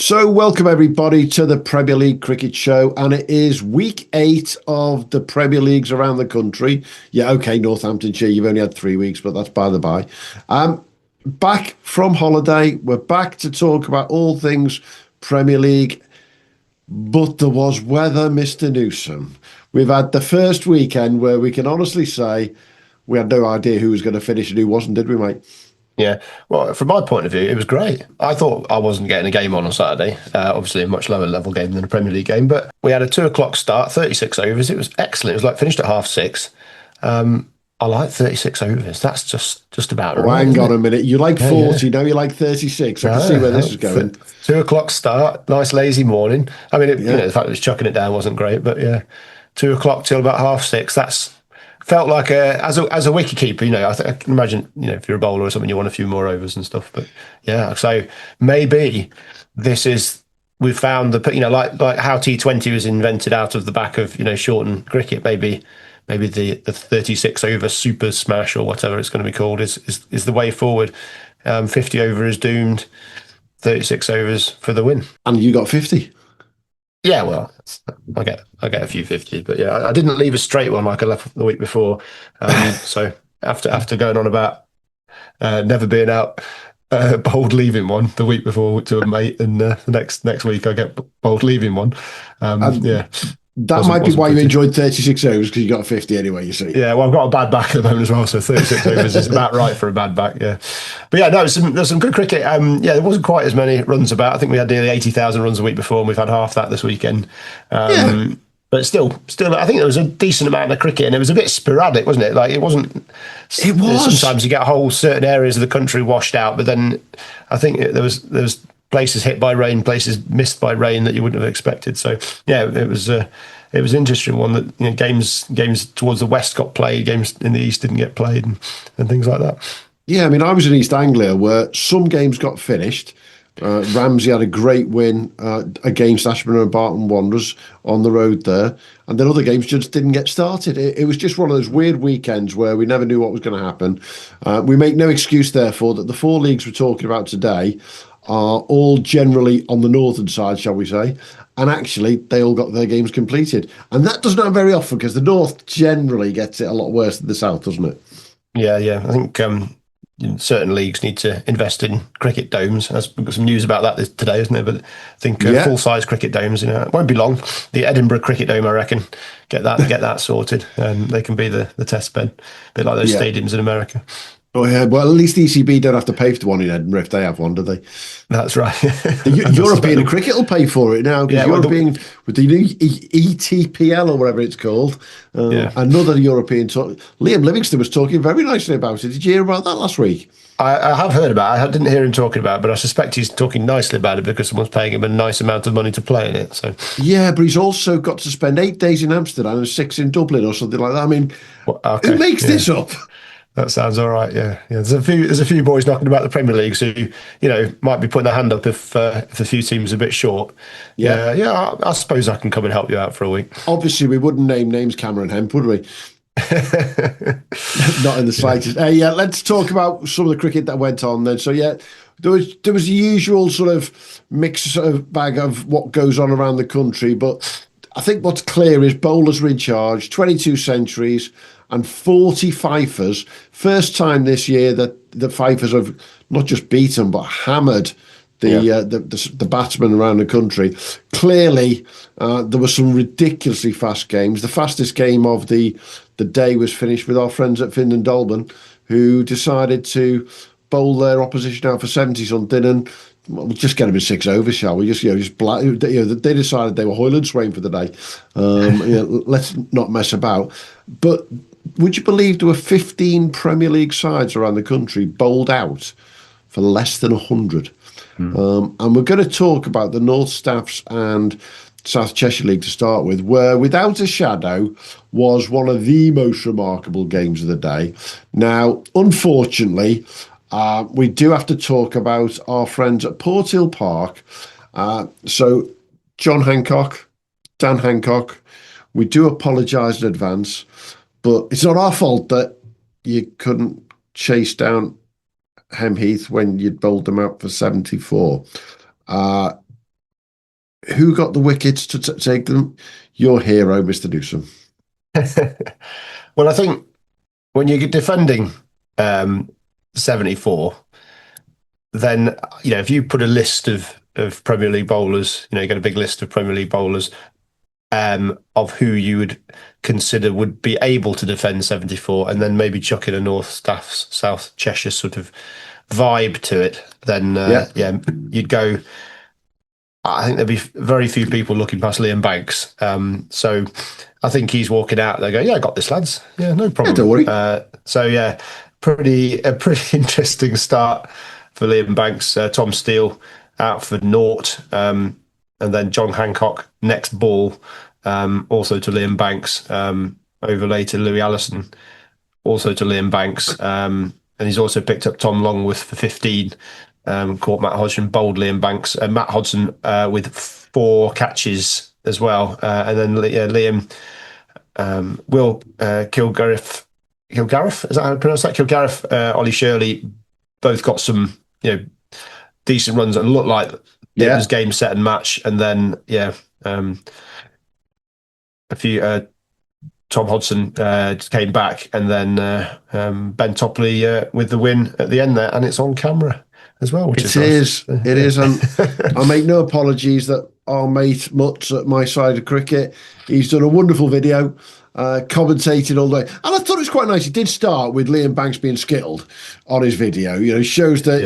So, welcome everybody to the Premier League Cricket Show, and it is week 8 of the Premier Leagues around the country. Yeah, okay, Northamptonshire, you've only had 3 weeks, but that's by the by. Back from holiday, we're back to talk about all things Premier League, but there was weather, Mr. Newsom. We've had the first weekend where we can honestly say we had no idea who was going to finish and who wasn't, did we, mate? Yeah, well, from my point of view, it was great. I thought I wasn't getting a game on Saturday, obviously a much lower level game than a Premier League game, but we had a 2 o'clock start, 36 overs. It was excellent. It was like finished at 6:30. I like 36 overs. That's just about right. Hang on a minute. You like 40, now you like 36. I can see where this is going. 2 o'clock start, nice lazy morning. I mean, the fact that it was chucking it down wasn't great, but yeah, 2 o'clock till about 6:30. That's felt like as a wicket keeper, I can imagine, if you're a bowler or something, you want a few more overs and stuff. But yeah, so maybe we've found like how T20 was invented out of the back of shortened cricket. Maybe the 36 over super smash or whatever it's going to be called is the way forward. 50 over is doomed. 36 overs for the win. And you got 50. Yeah, well, I get a few 50s, but yeah, I didn't leave a straight one like I left the week before. So after going on about never being out, bowled leaving one the week before to a mate, and the next week I get bowled leaving one. Yeah. That might be why you enjoyed 36 overs, because you got 50 anyway, you see. Yeah, well, I've got a bad back at the moment as well, so 36 overs is about right for a bad back, yeah. But yeah, no, there's some good cricket. There wasn't quite as many runs about. I think we had nearly 80,000 runs a week before, and we've had half that this weekend. But still, I think there was a decent amount of cricket, and it was a bit sporadic, wasn't it? Like, it wasn't... It was. Sometimes you get whole certain areas of the country washed out, but then I think there was places hit by rain, places missed by rain that you wouldn't have expected. So yeah, it was an interesting one that games towards the west got played, games in the east didn't get played, and things like that. Yeah, I mean, I was in East Anglia where some games got finished. Ramsey had a great win against Ashburn and Barton Wanderers on the road there, and then other games just didn't get started. It was just one of those weird weekends where we never knew what was going to happen. We make no excuse, therefore, that the 4 leagues we're talking about today are all generally on the northern side, shall we say, and actually they all got their games completed. And that doesn't happen very often, because the north generally gets it a lot worse than the south, doesn't it? Yeah. I think certain leagues need to invest in cricket domes. We've got some news about that today, isn't there? But I think full-size cricket domes, it won't be long. The Edinburgh Cricket Dome, I reckon, get that sorted, and they can be the test bed, a bit like those stadiums in America. Oh yeah, well, at least ECB don't have to pay for the one in Edinburgh if they have one, do they? That's right. The European Cricket will pay for it now, because with the new ETPL or whatever it's called, another European talk. Liam Livingston was talking very nicely about it. Did you hear about that last week? I have heard about it. I didn't hear him talking about it, but I suspect he's talking nicely about it because someone's paying him a nice amount of money to play in it. So yeah, but he's also got to spend 8 days in Amsterdam and 6 in Dublin or something like that. I mean, who makes this up? That sounds all right. Yeah. There's a few boys knocking about the Premier League who, might be putting their hand up if a few teams are a bit short. Yeah. I suppose I can come and help you out for a week. Obviously, we wouldn't name names Cameron Hemp, would we? Not in the slightest. Let's talk about some of the cricket that went on then. So yeah, there was the usual sort of mix bag of what goes on around the country, but I think what's clear is bowlers were in charge, 22 centuries and 40 fifers. First time this year that the fifers have not just beaten but hammered the batsmen around the country. Clearly, there were some ridiculously fast games. The fastest game of the day was finished with our friends at Findon Dolben, who decided to bowl their opposition out for 70 something, and we'll just get them in 6 overs, shall we? They decided they were Hoyland Swain for the day. Let's not mess about. But would you believe there were 15 Premier League sides around the country bowled out for less than 100? And we're going to talk about the North Staffs and South Cheshire League to start with, where without a shadow was one of the most remarkable games of the day. Now, unfortunately, we do have to talk about our friends at Porthill Park. So John Hancock, Dan Hancock, we do apologise in advance, but it's not our fault that you couldn't chase down Hem Heath when you'd bowled them out for 74. who got the wickets to take them? Your hero, Mr. Newsom. Well, I think when you're defending 74, then if you put a list of Premier League bowlers, you get a big list of Premier League bowlers of who you would consider would be able to defend 74, and then maybe chuck in a North South Cheshire sort of vibe to it, then you'd go. I think there'd be very few people looking past Liam Banks. So I think he's walking out. They go, "Yeah, I got this, lads. Yeah, no problem. Yeah, don't worry." So yeah, pretty interesting start for Liam Banks. Tom Steele out for naught, and then John Hancock next ball, also to Liam Banks. Overlay to Louis Allison, also to Liam Banks, and he's also picked up Tom Longworth for 15. Caught Matt Hodgson, bowled Liam Banks, and Matt Hodgson with 4 catches as well, and then Liam Will Kilgareth, is that how I pronounce that? Kilgareth, Ollie Shirley, both got some decent runs and looked like it was game, set, and match, and then a few. Tom Hodgson came back, and then Ben Topley with the win at the end there, and it's on camera as well. Which is nice. It is. I make no apologies that our mate Mutz at my side of cricket, he's done a wonderful video, commentated all day, and I thought it was quite nice. He did start with Liam Banks being skittled on his video. Shows that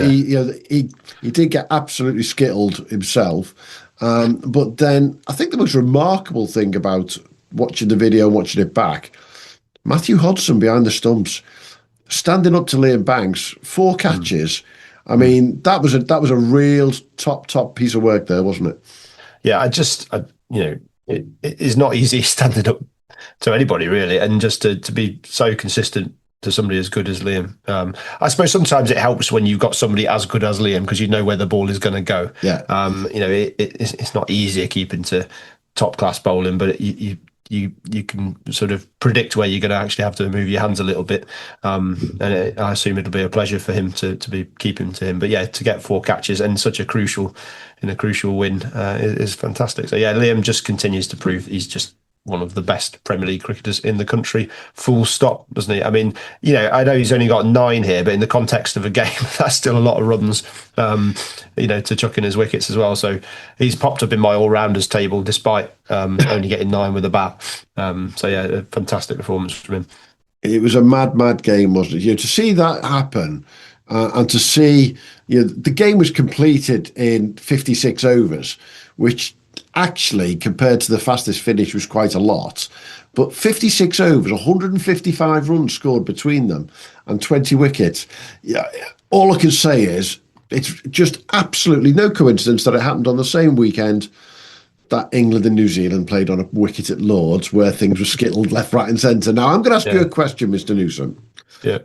he did get absolutely skittled himself. But then I think the most remarkable thing about watching the video and watching it back, Matthew Hodgson behind the stumps, standing up to Liam Banks, 4 catches. I mean, that was a real top piece of work there, wasn't it? Yeah, it is not easy standing up to anybody really, and just to be so consistent to somebody as good as Liam. I suppose sometimes it helps when you've got somebody as good as Liam, because you know where the ball is going to go. Yeah. It's not easier keeping to top class bowling, but you can sort of predict where you're going to actually have to move your hands a little bit, and I assume it'll be a pleasure for him to be keeping to him. But yeah, to get 4 catches and such a crucial win is fantastic. So yeah, Liam just continues to prove he's just one of the best Premier League cricketers in the country, full stop, doesn't he? I mean, I know he's only got 9 here, but in the context of a game, that's still a lot of runs, to chuck in his wickets as well. So he's popped up in my all-rounders table, despite only getting 9 with a bat. So yeah, a fantastic performance from him. It was a mad game, wasn't it? To see that happen, and to see, the game was completed in 56 overs, which actually, compared to the fastest finish, was quite a lot. But 56 overs, 155 runs scored between them, and 20 wickets. Yeah, all I can say is it's just absolutely no coincidence that it happened on the same weekend that England and New Zealand played on a wicket at Lords, where things were skittled left, right, and centre. Now, I'm going to ask you a question, Mr. Newsom. Yeah.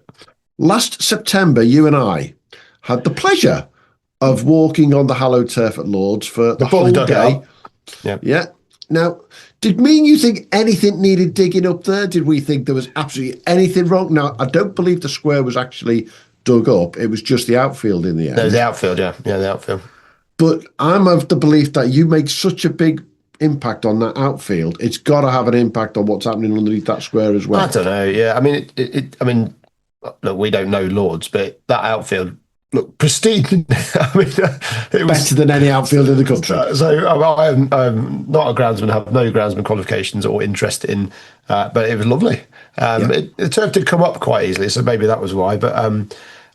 Last September, you and I had the pleasure of walking on the hallowed turf at Lords for the whole day. Yeah. Now, did me and you think anything needed digging up there? Did we think there was absolutely anything wrong? Now, I don't believe the square was actually dug up. It was just the outfield in the end. No, the outfield, yeah, the outfield. But I'm of the belief that you make such a big impact on that outfield, it's got to have an impact on what's happening underneath that square as well. I don't know. Yeah, I mean, look, we don't know Lords, but that outfield looked pristine. I mean, it was better than any outfield in the country. So I'm not a groundsman, have no groundsman qualifications or interest in, but it was lovely. The turf did come up quite easily, so maybe that was why. But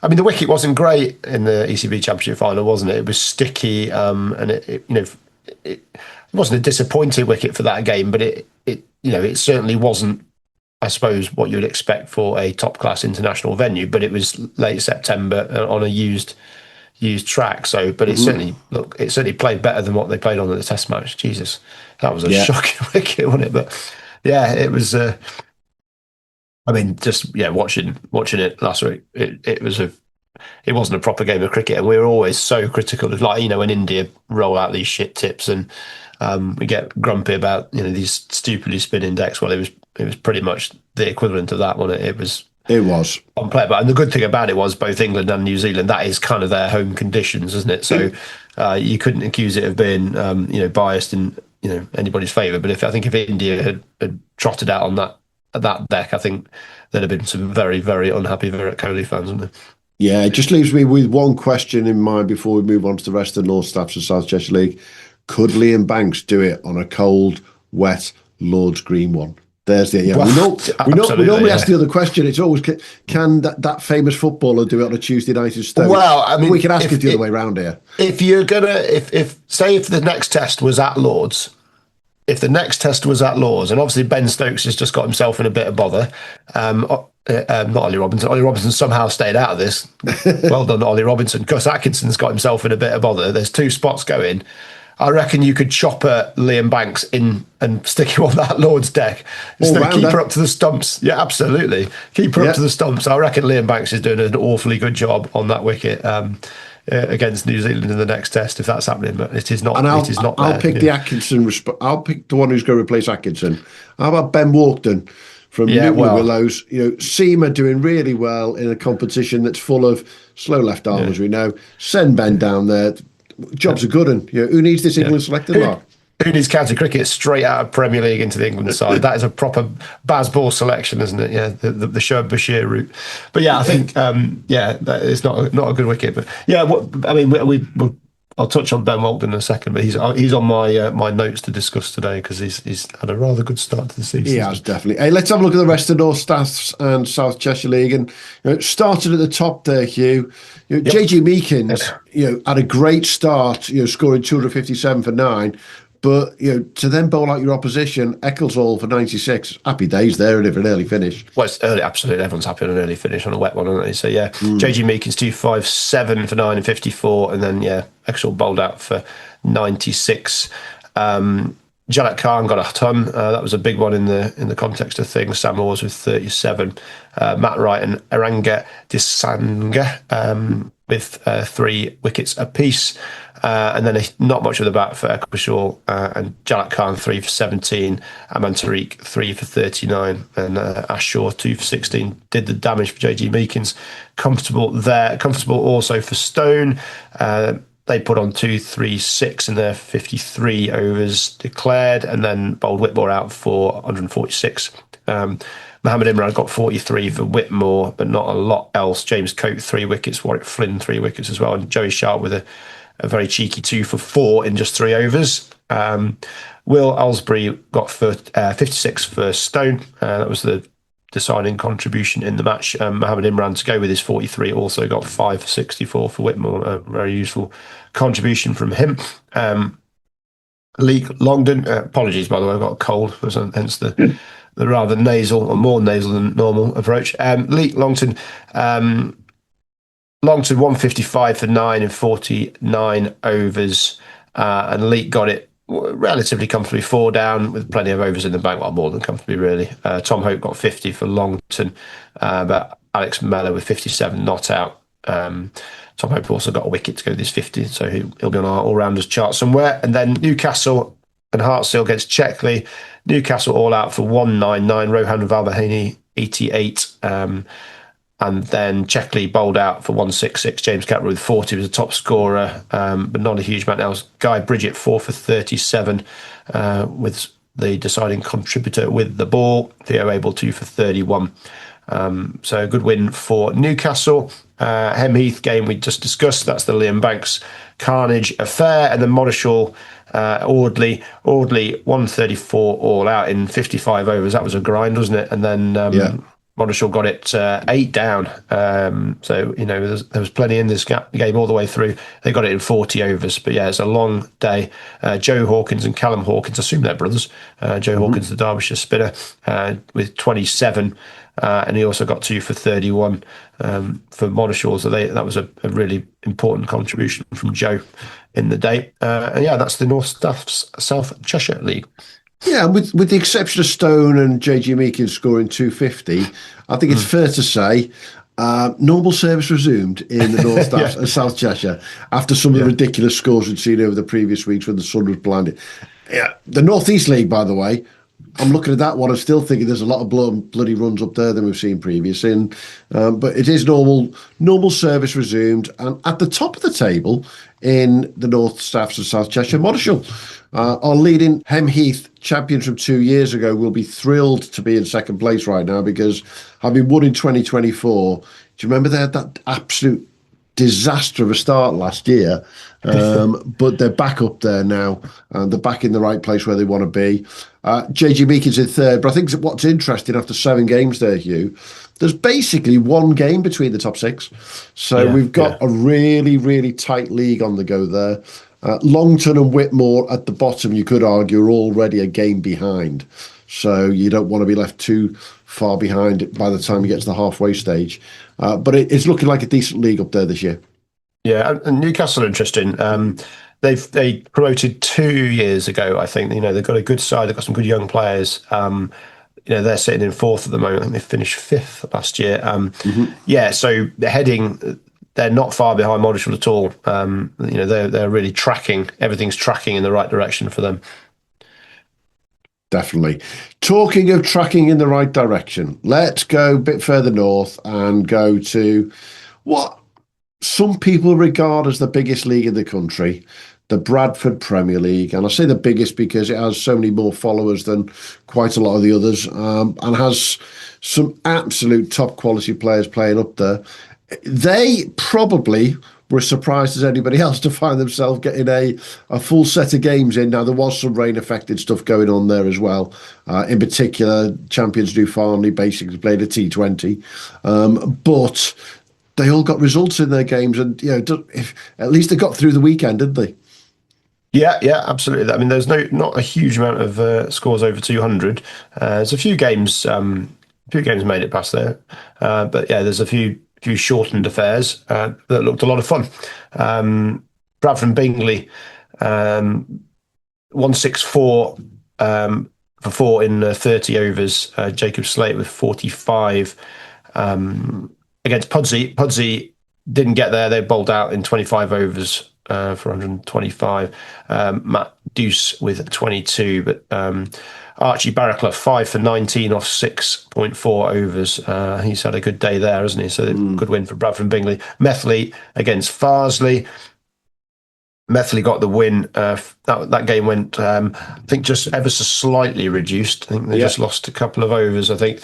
I mean, the wicket wasn't great in the ECB Championship final, wasn't it? It was sticky, and it wasn't a disappointing wicket for that game, but it certainly wasn't, I suppose, what you'd expect for a top class international venue. But it was late September on a used track. So, but it certainly played better than what they played on at the Test match. Jesus, that was a shocking wicket, wasn't it? But yeah, it was. Watching it last week, it wasn't a proper game of cricket, and we were always so critical of, when India roll out these shit tips and we get grumpy about these stupidly spinning decks. Well, it was pretty much the equivalent of that, wasn't it? It was unplayable. And the good thing about it was both England and New Zealand, that is kind of their home conditions, isn't it? So you couldn't accuse it of being, biased in anybody's favour. But I think if India had trotted out on that deck, I think there'd have been some very, very unhappy Virat Kohli fans, wouldn't there? Yeah, it just leaves me with one question in mind before we move on to the rest of the North Staffs and South Cheshire League. Could Liam Banks do it on a cold, wet Lord's Green one? There's the we normally ask the other question. It's always can that famous footballer do it on a Tuesday night in Stoke? Well, I mean, we can ask it the other way around here. If you're gonna, if the next test was at Lord's. If the next test was at Lord's, and obviously Ben Stokes has just got himself in a bit of bother, not Ollie Robinson. Ollie Robinson somehow stayed out of this. Well done, Ollie Robinson. Gus Atkinson's got himself in a bit of bother. There's 2 spots going. I reckon you could chopper Liam Banks in and stick him on that Lord's deck. Keep her up to the stumps. Yeah, absolutely. Keep her up to the stumps. I reckon Liam Banks is doing an awfully good job on that wicket. Against New Zealand in the next test, if that's happening, but it is not. And I'll pick the Atkinson. I'll pick the one who's going to replace Atkinson. How about Ben Walkden from Newton Willows? Seamer doing really well in a competition that's full of slow left arm, as we know. Send Ben down there. Job's a good one. Who needs this England selected lot? Who needs county cricket straight out of Premier League into the England side? That is a proper Bazball selection, isn't it? Yeah, the Shoaib Bashir route. But yeah, I think that is not a good wicket. But yeah, I'll touch on Ben Walton in a second. But he's on my notes to discuss today because he's had a rather good start to the season. He has, definitely. Hey, let's have a look at the rest of the North Staffs and South Cheshire League. And started at the top there, Hugh. JG Meekins, had a great start. Scoring 257 for 9. But, to then bowl out your opposition, Ecclesall for 96, happy days there, and if an early finish. Well, it's early, absolutely. Everyone's happy on an early finish on a wet one, aren't they? So, yeah, JG Meekins 257 for 9 and 54, and then, Ecclesall bowled out for 96. Jalak Khan got a ton. That was a big one in the context of things. Sam Moores with 37. Matt Wright and Aranga Disanga with 3 wickets apiece. And then not much of the bat for Ecclesall and Jalak Khan 3 for 17, Aman Tariq 3 for 39, and Ash Shaw 2 for 16 did the damage for JG Meekins. Comfortable there. Comfortable also for Stone. They put on 236 in their 53 overs declared, and then bowled Whitmore out for 146. Mohammed Imran got 43 for Whitmore, but not a lot else. James Coate 3 wickets, Warwick Flynn 3 wickets as well, and Joey Sharp with a very cheeky 2 for 4 in just 3 overs. Will Aylesbury got 56 for Stone. That was the deciding contribution in the match. Mohammed Imran, to go with his 43, also got 5 for 64 for Whitmore. A very useful contribution from him. Leek Longdon, apologies by the way, I've got a cold, hence the rather nasal, or more nasal than normal approach. Leek Longdon, 155 for 9 in 49 overs, and Leek got it relatively comfortably 4 down with plenty of overs in the bank, well, more than comfortably really. Tom Hope got 50 for Longton, but Alex Mellor with 57 not out. Tom Hope also got a wicket to go this 50, so he'll be on our all-rounders chart somewhere. And then Newcastle and Hartseal against Checkley. Newcastle all out for 199, Rohan Valvahani 88, and then Checkley bowled out for 166. James Capper with 40 was the top scorer, but not a huge amount else. Guy Bridget 4 for 37 with the deciding contributor with the ball. Theo Abel 2 for 31. So a good win for Newcastle. Hemheath game we just discussed. That's the Liam Banks carnage affair. And then Monishall, Audley 134 all out in 55 overs. That was a grind, wasn't it? And then Monishall got it 8 down. So, there was plenty in this game all the way through. They got it in 40 overs. But yeah, it's a long day. Joe Hawkins and Callum Hawkins, I assume they're brothers. Joe Hawkins, the Derbyshire spinner, with 27. And he also got 2 for 31 for Monishall. So that was a really important contribution from Joe in the day. And yeah, that's the North Staffs South Cheshire League. Yeah, with the exception of Stone and JG Meekins scoring 250, I think it's fair to say normal service resumed in the North Staffs and South Cheshire after some of the ridiculous scores we'd seen over the previous weeks when the sun was blinded. Yeah, the North East League, by the way, I'm looking at that one. I'm still thinking there's a lot of bloody runs up there than we've seen previously. But it is normal service resumed. And at the top of the table in the North Staffs and South Cheshire, Marshall, our leading Hem Heath champions from 2 years ago, will be thrilled to be in second place right now because having won in 2024, do you remember they had that absolute disaster of a start last year? But they're back up there now, and they're back in the right place where they want to be. JG Meakin's in third, but I think what's interesting after 7 games there, Hugh, there's basically one game between the top 6. So we've got a really, really tight league on the go there. Longton and Whitmore at the bottom, you could argue, are already a game behind. So you don't want to be left too far behind by the time you get to the halfway stage. But it's looking like a decent league up there this year. Yeah, and Newcastle are interesting. They promoted 2 years ago, I think. They've got a good side. They've got some good young players. They're sitting in 4th at the moment. I think they finished 5th last year. Yeah, so they're heading. They're not far behind Moddershall at all. They're really tracking. Everything's tracking in the right direction for them. Definitely. Talking of tracking in the right direction, let's go a bit further north and go to what some people regard as the biggest league in the country, the Bradford Premier League. And I say the biggest because it has so many more followers than quite a lot of the others, and has some absolute top quality players playing up there. They probably were as surprised as anybody else to find themselves getting a full set of games in. Now, there was some rain-affected stuff going on there as well. In particular, Champions New Farnley basically played a T20. But they all got results in their games. And, at least they got through the weekend, didn't they? Yeah, absolutely. I mean, there's not a huge amount of scores over 200. There's a few games made it past there. But, yeah, there's a few shortened affairs that looked a lot of fun. Bradford and Bingley 164 for 4 in 30 overs. Jacob Slate with 45 against Pudsey. Pudsey didn't get there. They bowled out in 25 overs for 125. Matt Deuce with 22, but Archie Barraclough 5 for 19 off 6.4 overs. He's had a good day there, hasn't he? So good win for Bradford and Bingley. Methley against Farsley. Methley got the win. That game went, I think, just ever so slightly reduced. I think they just lost a couple of overs, I think.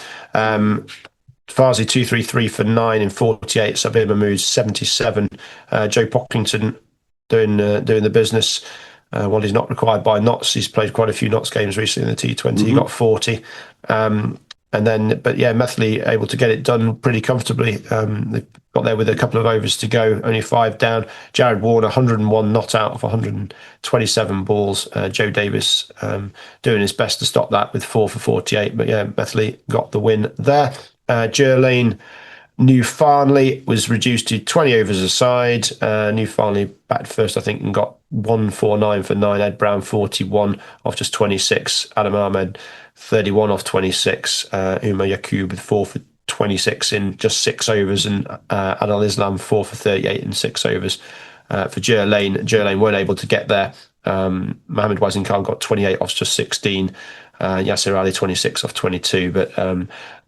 Farsley 233 for 9 in 48. Sabir Mahmood 77. Joe Pocklington doing the business. While he's not required by Notts, he's played quite a few Notts games recently in the T20. He got 40. Methley able to get it done pretty comfortably. They got there with a couple of overs to go, only 5 down. Jared Warner, 101 not out of 127 balls. Joe Davis doing his best to stop that with 4 for 48. But yeah, Methley got the win there. Ger Lane, New Farnley was reduced to 20 overs aside. New Farnley batted first, I think, and got 149 for 9. Ed Brown 41 off just 26. Adam Ahmed 31 off 26. Umar Yaqub with 4 for 26 in just 6 overs, and Adil Islam 4 for 38 in 6 overs. For Ger Lane weren't able to get there. Mohammed Wazin Khan got 28 off just 16. Yasser Ali 26 off 22, but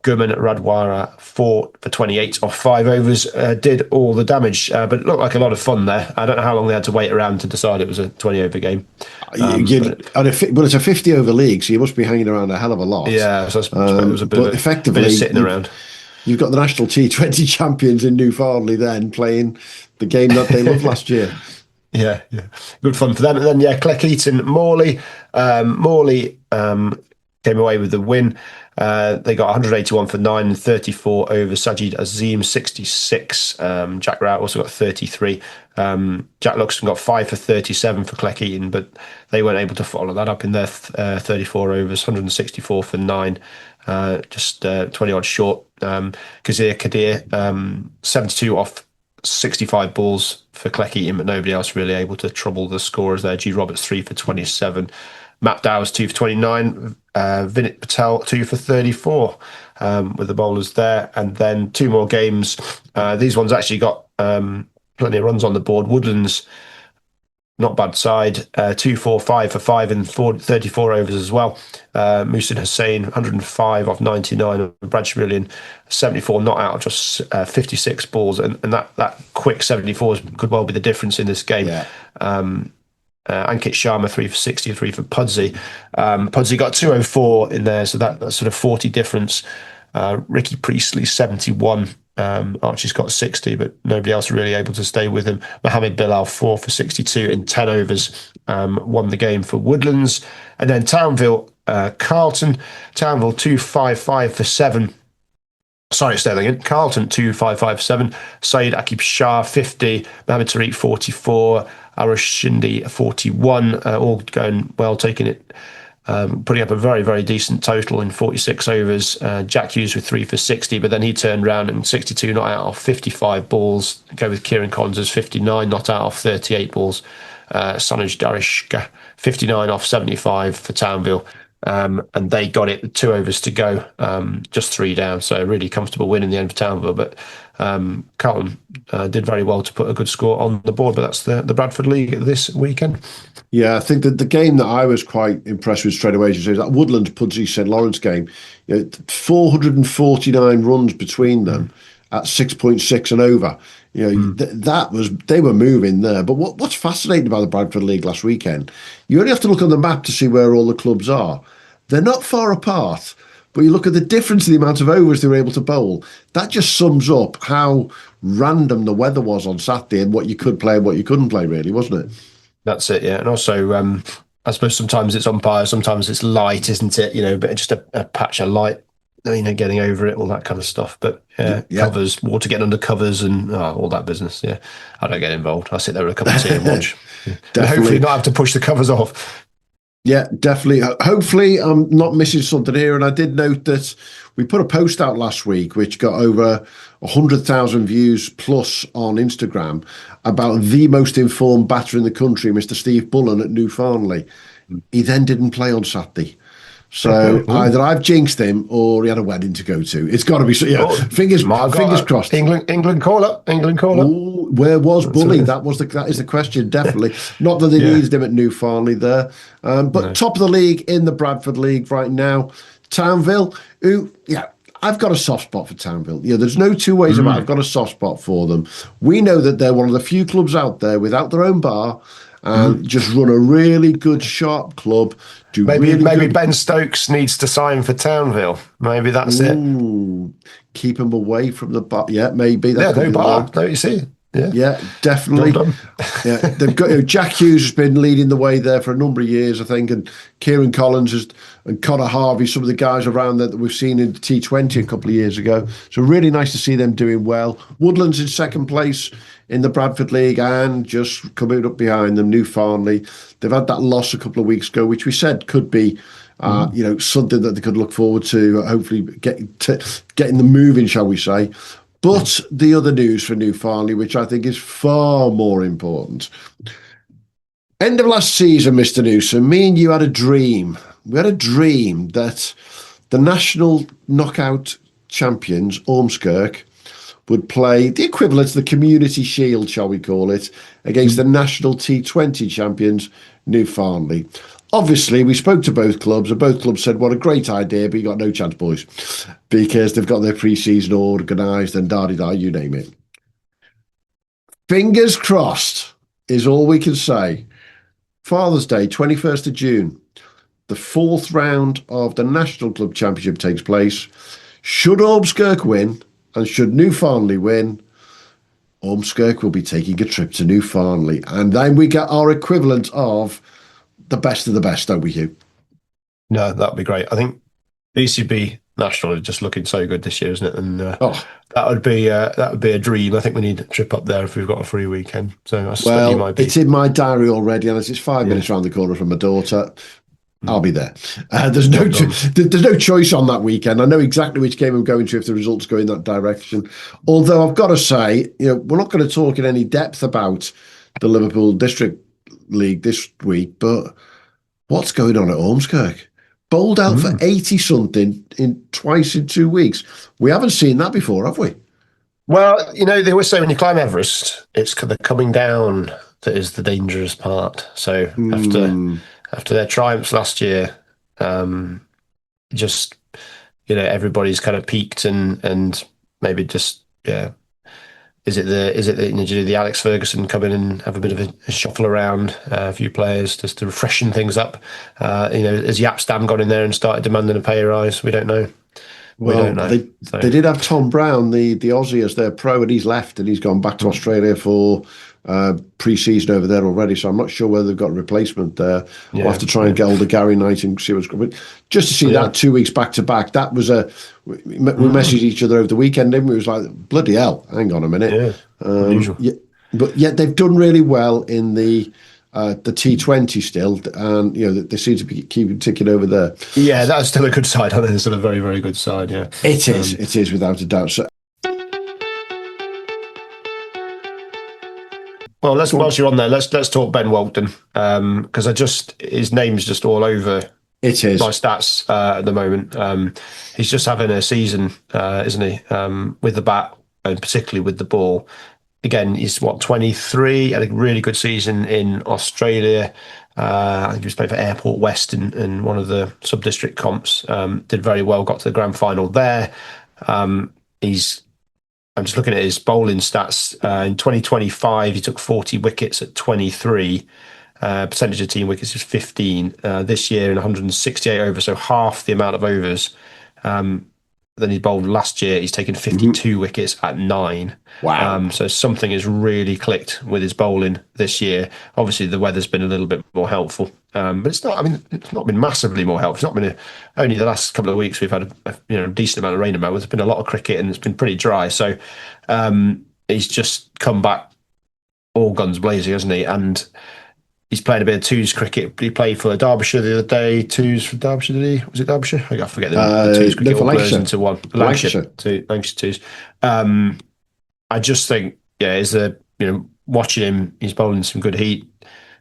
Gurman Radwara 4 for 28 off 5 overs did all the damage, but it looked like a lot of fun there. I don't know how long they had to wait around to decide it was a 20 over game. But it's a 50 over league, so you must be hanging around a hell of a lot. Yeah, so it was a bit of sitting around. You've got the national T20 champions in New Farnley then playing the game that they loved last year. Yeah, good fun for them. And then Cleckheaton Morley. Morley came away with the win. They got 181 for 9 and 34 over Sajid Azim 66. Jack Rout also got 33. Jack Luxton got 5 for 37 for Cleckheaton, but they weren't able to follow that up in their 34 overs, 164 for 9. Just 20 odd short. Kazir Kadir 72 off 65 balls for Cleckheaton, but nobody else really able to trouble the scorers there. G. Roberts 3 for 27. Matt Dowers 2 for 29. Vinit Patel 2 for 34 with the bowlers there. And then 2 more games. These ones actually got plenty of runs on the board. Woodlands not bad side. 2-4-5 for 5 in 34 overs as well. Musin Hussain, 105 off 99. Brad Shamilian, 74 not out of just 56 balls. And that quick 74 could well be the difference in this game. Yeah. Ankit Sharma, 3 for 63 for Pudsey. Pudsey got 204 in there, so that's sort of 40 difference. Ricky Priestley, 71. Archie's got 60, but nobody else really able to stay with him. Mohammed Bilal, 4 for 62 in 10 overs, won the game for Woodlands. And then Townville, Carlton. Townville, 2-5-5 for 7. Sorry, Sterling again. Carlton, 2-5-5 for 7. Saeed Akib Shah, 50. Mohammed Tariq, 44. Arash Shindi, 41. All going well, taking it. Putting up a very, very decent total in 46 overs. Jack Hughes with 3 for 60, but then he turned around and 62 not out of 55 balls. Go with Kieran Collins, 59 not out of 38 balls. Sanaj Darishka, 59 off 75 for Townville. And they got it with 2 overs to go, just 3 down. So a really comfortable win in the end for Townville. But Carlton did very well to put a good score on the board. But that's the Bradford League this weekend. Yeah, I think that the game that I was quite impressed with straight away is that Woodlands Pudsey St Lawrence game. 449 runs between them at 6.6 and over. They were moving there. But what's fascinating about the Bradford League last weekend, you only have to look on the map to see where all the clubs are. They're not far apart, but you look at the difference in the amount of overs they were able to bowl. That just sums up how random the weather was on Saturday and what you could play and what you couldn't play, really, wasn't it? That's it, yeah. And also, I suppose sometimes it's umpire, sometimes it's light, isn't it? But just a patch of light, getting over it, all that kind of stuff. But covers, water getting under covers and all that business, yeah. I don't get involved. I sit there with a cup of tea and watch. And hopefully not have to push the covers off. Yeah, definitely. Hopefully I'm not missing something here. And I did note that we put a post out last week, which got over 100,000 views plus on Instagram, about the most informed batter in the country, Mr. Steve Bullen at New Farnley. He then didn't play on Saturday. So either I've jinxed him or he had a wedding to go to. It's got to be so. Yeah, fingers crossed. England caller. Ooh, where was Bully? That is the question. Definitely not that they needed him at New Farnley there. But top of the league in the Bradford League right now, Townville. I've got a soft spot for Townville. There's no two ways about it. I've got a soft spot for them. We know that they're one of the few clubs out there without their own bar and just run a really good, sharp club. Maybe Ben Stokes needs to sign for Townville. Maybe that's it. Keep him away from the bar. Yeah, maybe. No bar. Don't you see? Yeah, definitely. Yeah, they've got Jack Hughes has been leading the way there for a number of years, I think, and Kieran Collins and Connor Harvey, some of the guys around there that we've seen in the T20 a couple of years ago. So really nice to see them doing well. Woodlands in second place in the Bradford League and just coming up behind them, New Farnley. They've had that loss a couple of weeks ago, which we said could be something that they could look forward to, hopefully getting them moving, shall we say. But the other news for New Farnley, which I think is far more important. End of last season, Mr. Newsom, me and you had a dream. We had a dream that the national knockout champions, Ormskirk, would play the equivalent to the Community Shield, shall we call it, against the national T20 champions, New Farnley. Obviously, we spoke to both clubs, and both clubs said, what a great idea, but you got no chance, boys, because they've got their pre-season organised and da-di-da, you name it. Fingers crossed is all we can say. Father's Day, 21st of June, the 4th round of the National Club Championship takes place. Should Ormskirk win, and should New Farnley win, Ormskirk will be taking a trip to New Farnley. And then we get our equivalent of the best of the best, don't we, Hugh? No, that'd be great. I think ECB National is just looking so good this year, isn't it? And that would be a dream. I think we need a trip up there if we've got a free weekend. So I suspect you might be. It's in my diary already, and it's 5 minutes around the corner from my daughter. I'll be there. There's no choice on that weekend. I know exactly which game I'm going to if the results go in that direction. Although I've got to say, we're not going to talk in any depth about the Liverpool District League this week, but what's going on at Ormskirk? Bowled out for 80-something twice in 2 weeks. We haven't seen that before, have we? Well, they always say when you climb Everest, it's the coming down that is the dangerous part. So Hmm. after their triumphs last year, just everybody's kind of peaked and maybe just is it the do the Alex Ferguson come in and have a bit of a shuffle around a few players just to freshen things up? Has Yapstam gone in there and started demanding a pay rise? We don't know. We Well, don't know. they did have Tom Brown, the Aussie, as their pro, and he's left and he's gone back to Australia for pre-season over there already. So I'm not sure whether they've got a replacement there. We'll have to try and get hold of Gary Knight and see what's going on. Just to see that 2 weeks back to back, that was we messaged each other over the weekend, didn't we? It was like, bloody hell, hang on a minute. But yet they've done really well in the T20 still, and they seem to be keeping ticking over there. Yeah, that's still a good side. I think it's still a very, very good side. Yeah, it is without a doubt. So, well, whilst you're on there, let's talk Ben Walton, because his name's just all over. It is my stats at the moment. He's just having a season, isn't he? With the bat and particularly with the ball. Again, he's 23, had a really good season in Australia. I think he was playing for Airport West in one of the sub-district comps. Did very well, got to the grand final there. I'm just looking at his bowling stats. In 2025, he took 40 wickets at 23. Percentage of team wickets is 15. This year in 168 overs, so half the amount of overs than he bowled last year. He's taken 52 wickets at 9. Wow. So something has really clicked with his bowling this year. Obviously, the weather's been a little bit more helpful, but it's not. I mean, it's not been massively more helpful. It's not been only the last couple of weeks we've had a decent amount of rain about. There's been a lot of cricket and it's been pretty dry. So he's just come back all guns blazing, hasn't he? And he's playing a bit of twos cricket. He played for Derbyshire the other day. Twos for Derbyshire, did he? Was it Derbyshire? I forget the twos cricket all blurs into one. Lancashire twos. I just think, watching him, he's bowling some good heat.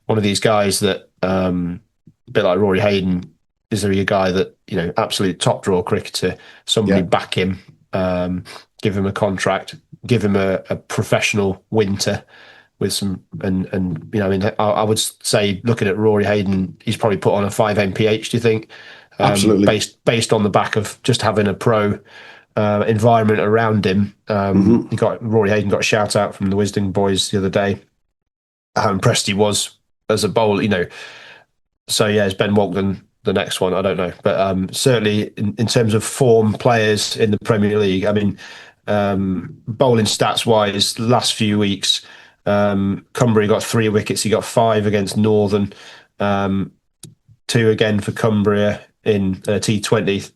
One of these guys that, a bit like Rory Hayden, is there a guy that, absolute top draw cricketer, somebody back him, give him a contract, give him a professional winter with some, I would say, looking at Rory Hayden, he's probably put on a 5 MPH, do you think? Absolutely. Based on the back of just having a pro environment around him. Rory Hayden got a shout out from the Wisdom boys the other day, how impressed he was as a bowler, So is Ben Walton the next one? I don't know, but certainly in terms of form players in the Premier League, bowling stats wise, last few weeks, Cumbria got 3 wickets. He got 5 against Northern, 2 again for Cumbria in T20,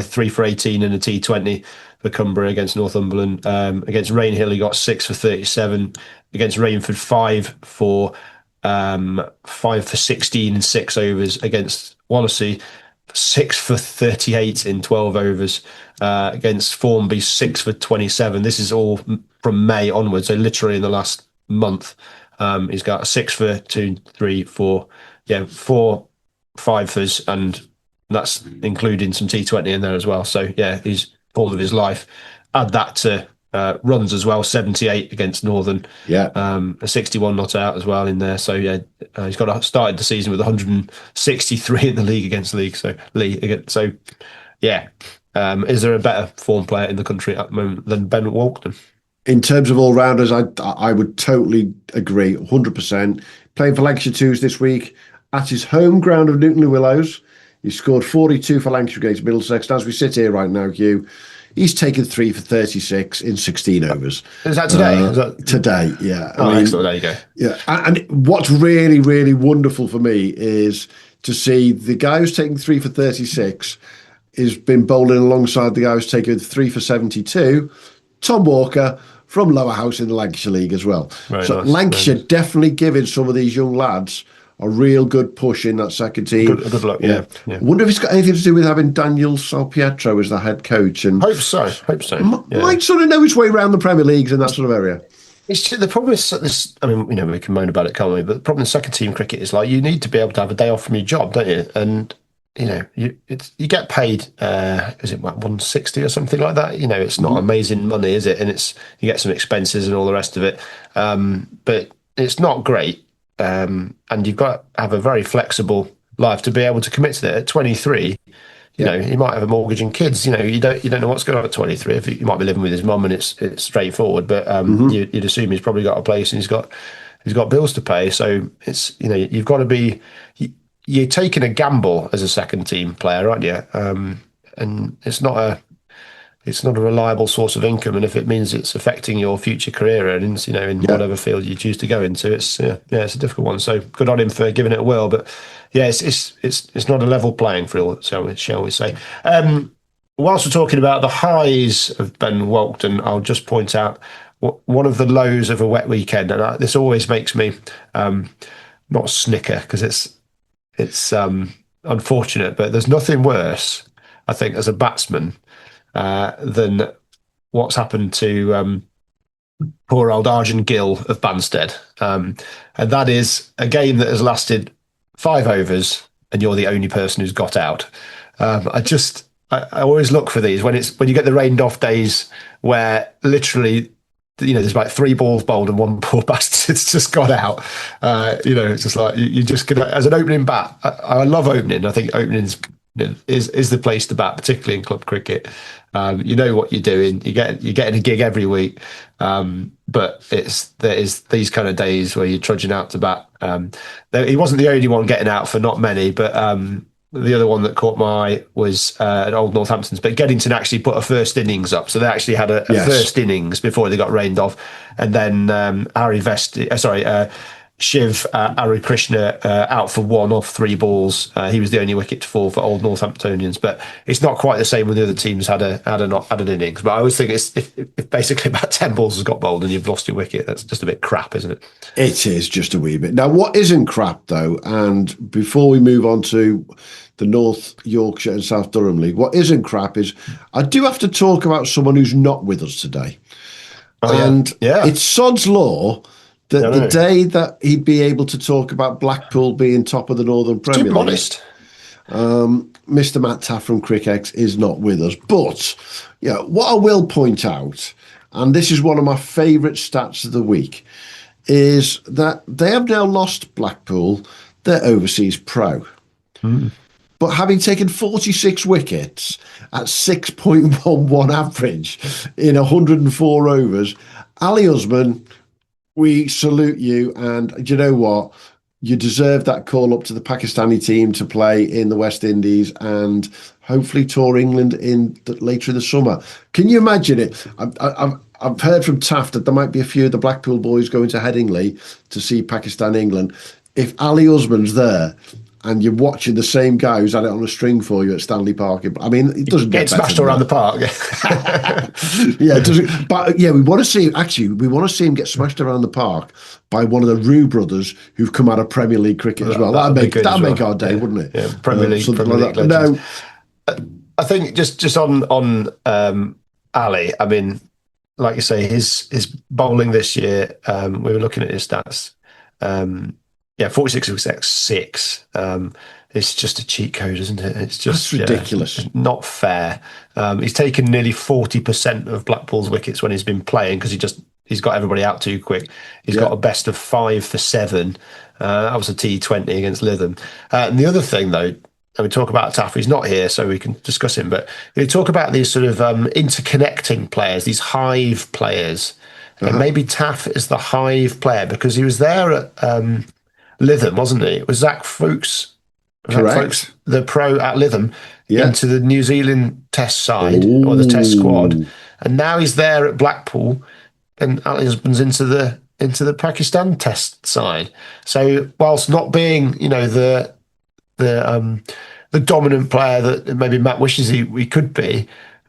3 for 18 in a T20 for Cumbria against Northumberland. Against Rainhill, he got 6 for 37. Against Rainford, 5 for 16 in 6 overs. Against Wallasey, 6 for 38 in 12 overs. Against Formby, 6 for 27. This is all from May onwards, so literally in the last month. He's got 6 for 2, 3, 4, 4 fifers, and that's including some T20 in there as well. So he's form of his life. Add that to runs as well, 78 against Northern, a 61 not out as well in there. So he's started the season with 163 in the league against league. So is there a better form player in the country at the moment than Ben Walton? In terms of all rounders, I would totally agree, 100%. Playing for Lancashire Twos this week at his home ground of Newton Willows. He scored 42 for Lancashire against Middlesex. And as we sit here right now, Hugh, he's taken 3 for 36 in 16 overs. Is that today? Today, yeah. Excellent. There you go. Yeah, and what's really, really wonderful for me is to see the guy who's taking 3 for 36 has been bowling alongside the guy who's taken 3 for 72, Tom Walker, from Lower House in the Lancashire League as well. Right, so Lancashire definitely giving some of these young lads a real good push in that second team. Good luck, yeah. I wonder if it's got anything to do with having Daniel Salpietro as the head coach. And Hope so. Might sort of know his way around the Premier Leagues and that sort of area. The problem is this. We can moan about it, can't we? But the problem in second team cricket is you need to be able to have a day off from your job, don't you? And you get paid. Is it 160 or something like that? It's not amazing money, is it? And you get some expenses and all the rest of it. But it's not great, and you've got to have a very flexible life to be able to commit to it. At 23, you know, he might have a mortgage and kids. You know, you don't know what's going on at 23. If he might be living with his mum and it's straightforward, but you'd assume he's probably got a place and he's got bills to pay. So it's, you know, you've got to be, you're taking a gamble as a second team player, aren't you? And it's not a reliable source of income. And if it means it's affecting your future career earnings, you know, in whatever field you choose to go into, it's it's a difficult one. So good on him for giving it a whirl. But yeah, it's not a level playing field, shall we say. Whilst we're talking about the highs of Ben Walkden, I'll just point out one of the lows of a wet weekend, and this always makes me not snicker because it's unfortunate, but there's nothing worse, I think, as a batsman than what's happened to poor old Arjun Gill of Banstead, and that is a game that has lasted 5 overs, and you're the only person who's got out. I always look for these when you get the rained off days where literally, you know, there's like 3 balls bowled and one poor bastard's just got out. You know, it's just like you just gonna, as an opening bat. I love opening. I think opening is the place to bat, particularly in club cricket. You know what you're doing. You're getting a gig every week, but there is these kind of days where you're trudging out to bat. He wasn't the only one getting out for not many, but the other one that caught my eye was at Old Northampton's. But Geddington actually put a first innings up, so they actually had a first innings before they got rained off, and then Shiv Harikrishna out for 1 off 3 balls. He was the only wicket to fall for Old Northamptonians, but it's not quite the same when the other teams had an innings. But I always think it's if basically about 10 balls has got bowled and you've lost your wicket, that's just a bit crap, isn't it? It is just a wee bit. Now, what isn't crap though, and before we move on to the North Yorkshire and South Durham League, what isn't crap is I do have to talk about someone who's not with us today. It's sod's law that the day that he'd be able to talk about Blackpool being top of the Northern Premier League, honest. Mr. Matt Taaffe from Cric is not with us. But what I will point out, and this is one of my favourite stats of the week, is that they have now lost Blackpool their overseas pro. But having taken 46 wickets at 6.11 average in 104 overs, Ali Usman, we salute you. And do you know what? You deserve that call up to the Pakistani team to play in the West Indies and hopefully tour England later in the summer. Can you imagine it? I've heard from Taaffe that there might be a few of the Blackpool boys going to Headingley to see Pakistan, England. If Ali Usman's there, and you're watching the same guy who's had it on a string for you at Stanley Park. I mean, it doesn't get smashed around the park. We want to see. Actually, we want to see him get smashed around the park by one of the Roux brothers who've come out of Premier League cricket as well. That'd make our day, wouldn't it? Yeah, Premier League legends. No, I think just on Ali. I mean, like you say, his bowling this year. We were looking at his stats. 46 was 6. It's just a cheat code, isn't it? It's just ridiculous. Not fair. He's taken nearly 40% of Blackpool's wickets when he's been playing because he's got everybody out too quick. He's got a best of 5 for 7. That was a T20 against Lytham. And the other thing, though, and we talk about Taaffe, he's not here, so we can discuss him. But we talk about these sort of interconnecting players, these hive players. And maybe Taaffe is the hive player because he was there at Lytham, wasn't he? It was Zach Fuchs, correct? The pro at Lytham, into the New Zealand Test side or the Test squad, and now he's there at Blackpool, and Ali Usman's into the Pakistan Test side. So whilst not being, the dominant player that maybe Matt wishes he could be,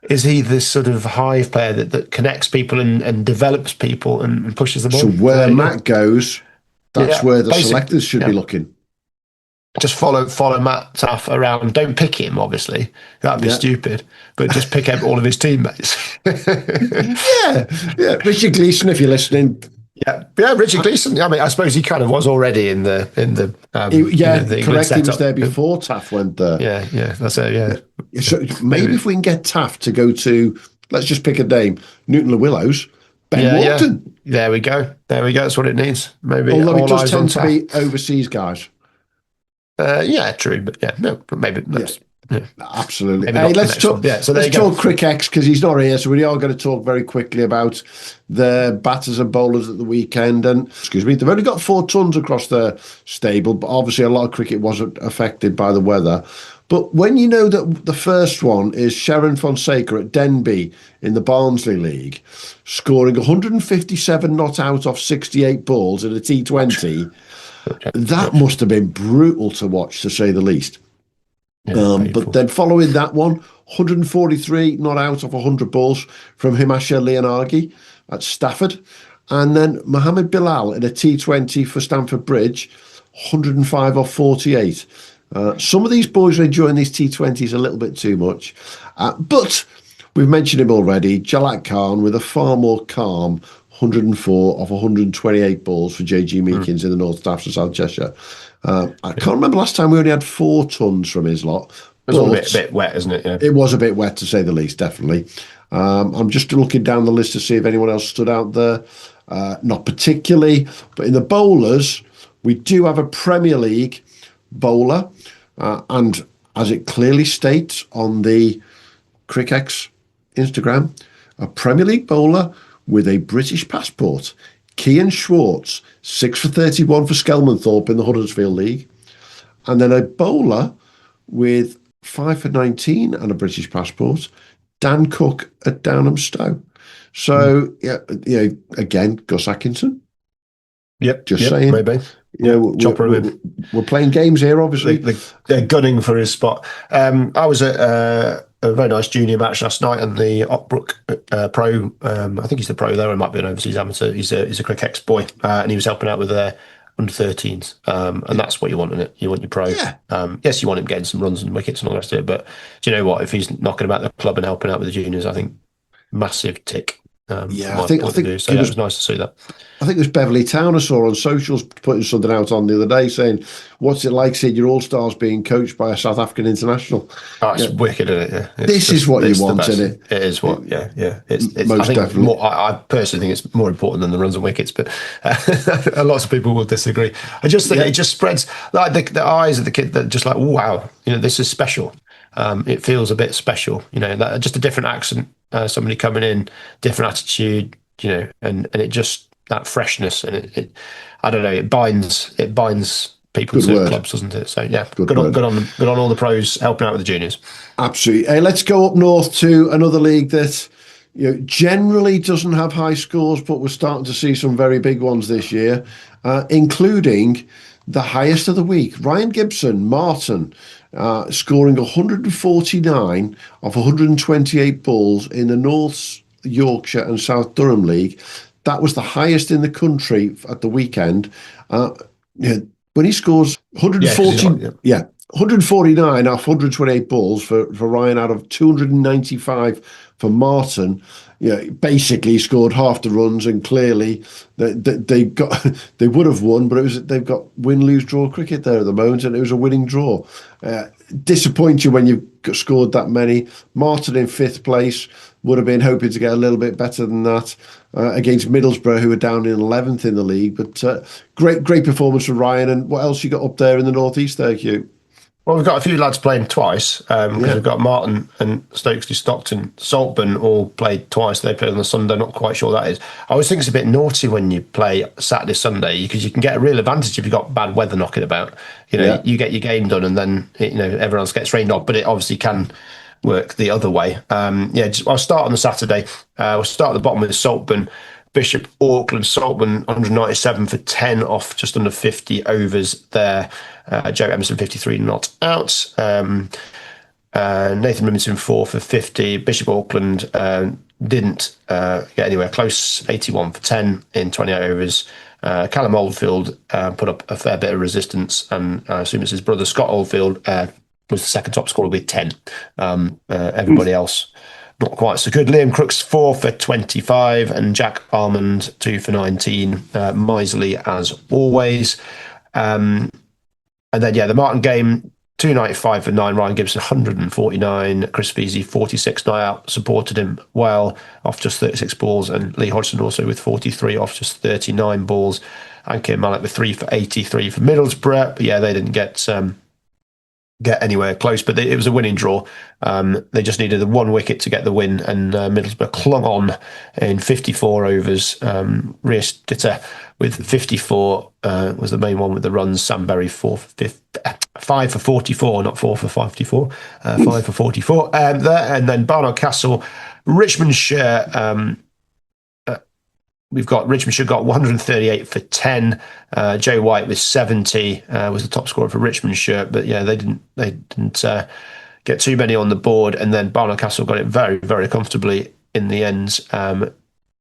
is he this sort of hive player that connects people and develops people and pushes them on? So where Matt goes, that's where the selectors should be looking. Just follow Matt Taaffe around. Don't pick him, obviously. That'd be stupid. But just pick up all of his teammates. Richard Gleeson, if you're listening. Richard Gleeson. I mean, I suppose he kind of was already in the the correct. He was there before Taaffe went there. That's it. So maybe if we can get Taaffe to go to, let's just pick a name, Newton Le Willows, Ben Yeah, yeah. Morton. There we go. There we go. That's what it needs. Maybe Although it all does eyes on tend to be Taaffe. overseas guys. Yeah, true. But yeah, no, but maybe Yeah, that's yeah, absolutely. maybe Hey, not the next one. Yeah. So there let's you go. talk Cric because he's not here, so we are going to talk very quickly about the batters and bowlers at the weekend. And excuse me, they've only got 4 tons across their stable, but obviously a lot of cricket wasn't affected by the weather. But when you know that the first one is Sharon Fonseca at Denby in the Barnsley League, scoring 157 not out off 68 balls in a T20, that must have been brutal to watch, to say the least. Yeah, But painful. then following that one, 143 not out of 100 balls from Himasha Leonargi at Stafford. And then Mohammed Bilal in a T20 for Stamford Bridge, 105 off 48. Some of these boys are enjoying these T20s a little bit too much. But we've mentioned him already, Jalak Khan with a far more calm 104 off 128 balls for JG Meekins in the North Staffs of South Cheshire. I can't remember last time we only had 4 tons from his lot, It's all but a bit wet, isn't it? Yeah. it was a bit wet to say the least, definitely. I'm just looking down the list to see if anyone else stood out there. Not particularly, but in the bowlers, we do have a Premier League bowler, and as it clearly states on the Cric Instagram, a Premier League bowler with a British passport. Cian Schwartz, 6 for 31 for Skelmanthorpe in the Huddersfield League. And then a bowler with 5 for 19 and a British passport, Dan Cook at Downham Stowe. So, again, Gus Atkinson. Yep. Just saying. Maybe. Chopper him in. We're playing games here, obviously. They're gunning for his spot. I was at a very nice junior match last night, and the Ockbrook pro, I think he's the pro there, it might be an overseas amateur. He's a Cric boy, and he was helping out with their under-13s, and that's what you want in it. You want your pro. Yeah. Yes, you want him getting some runs and wickets and all the rest of it, but do you know what? If he's knocking about the club and helping out with the juniors, I think massive tick. I think so it was nice to see that. I think it was Beverly Town I saw on socials putting something out on the other day saying, "What's it like seeing your all-stars being coached by a South African international?" Oh, it's wicked, isn't it? Yeah. This is what you want, isn't it? It is what, yeah. It's Most I think definitely. I personally think it's more important than the runs and wickets, but lots of people will disagree. I just think it just spreads like the eyes of the kid that just like, oh, wow, this is special. It feels a bit special, just a different accent, somebody coming in, different attitude, and it just that freshness and it I don't know, it binds people to clubs, doesn't it? So yeah, good on all the pros helping out with the juniors. Absolutely. Hey, let's go up north to another league that generally doesn't have high scores, but we're starting to see some very big ones this year, including the highest of the week. Ryan Gibson, Martin, scoring 149 of 128 balls in the North Yorkshire and South Durham League. That was the highest in the country at the weekend. When he scores 149 off 128 balls for Ryan out of 295 for Martin, basically he scored half the runs, and clearly they would have won, but they've got win, lose, draw cricket there at the moment, and it was a winning draw. Disappoint you when you've scored that many. Martin in 5th place would have been hoping to get a little bit better than that against Middlesbrough, who are down in 11th in the league. But great performance from Ryan. And what else you got up there in the northeast there, Hugh? Well, we've got a few lads playing twice because we've got Martin and Stokes, Stockton, Saltburn all played twice. They played on the Sunday. Not quite sure what that is. I always think it's a bit naughty when you play Saturday, Sunday, because you can get a real advantage if you've got bad weather knocking about. You get your game done, and then everyone else gets rained on. But it obviously can work the other way. I'll start on the Saturday. We'll start at the bottom with Saltburn. Bishop Auckland, Saltburn 197 for 10 off just under 50 overs there. Joe Emerson 53 not out. Nathan Rimmington 4 for 50. Bishop Auckland didn't get anywhere close, 81 for 10 in 28 overs. Callum Oldfield put up a fair bit of resistance, and I assume it's his brother Scott Oldfield was the second top scorer with 10. Everybody else not quite so good. Liam Crooks 4 for 25 and Jack Almond 2 for 19. Miserly as always. And then the Martin game, 295 for 9. Ryan Gibson 149. Chris Veazey 46 not out, supported him well off just 36 balls, and Lee Hodgson also with 43 off just 39 balls, and Kim Malik with 3 for 83 for Middlesbrough. But yeah, they didn't get anywhere close, but it was a winning draw. They just needed the 1 wicket to get the win, and Middlesbrough clung on in 54 overs. Rhys Ditter with 54 was the main one with the runs. Sam Berry 5 for 44, not 4 for 54. 5 for 44 there, and then Barnard Castle, Richmondshire. We've got Richmondshire got 138 for 10. Joe White with 70 was the top scorer for Richmondshire, but yeah, they didn't get too many on the board. And then Barnard Castle got it very, very comfortably in the end.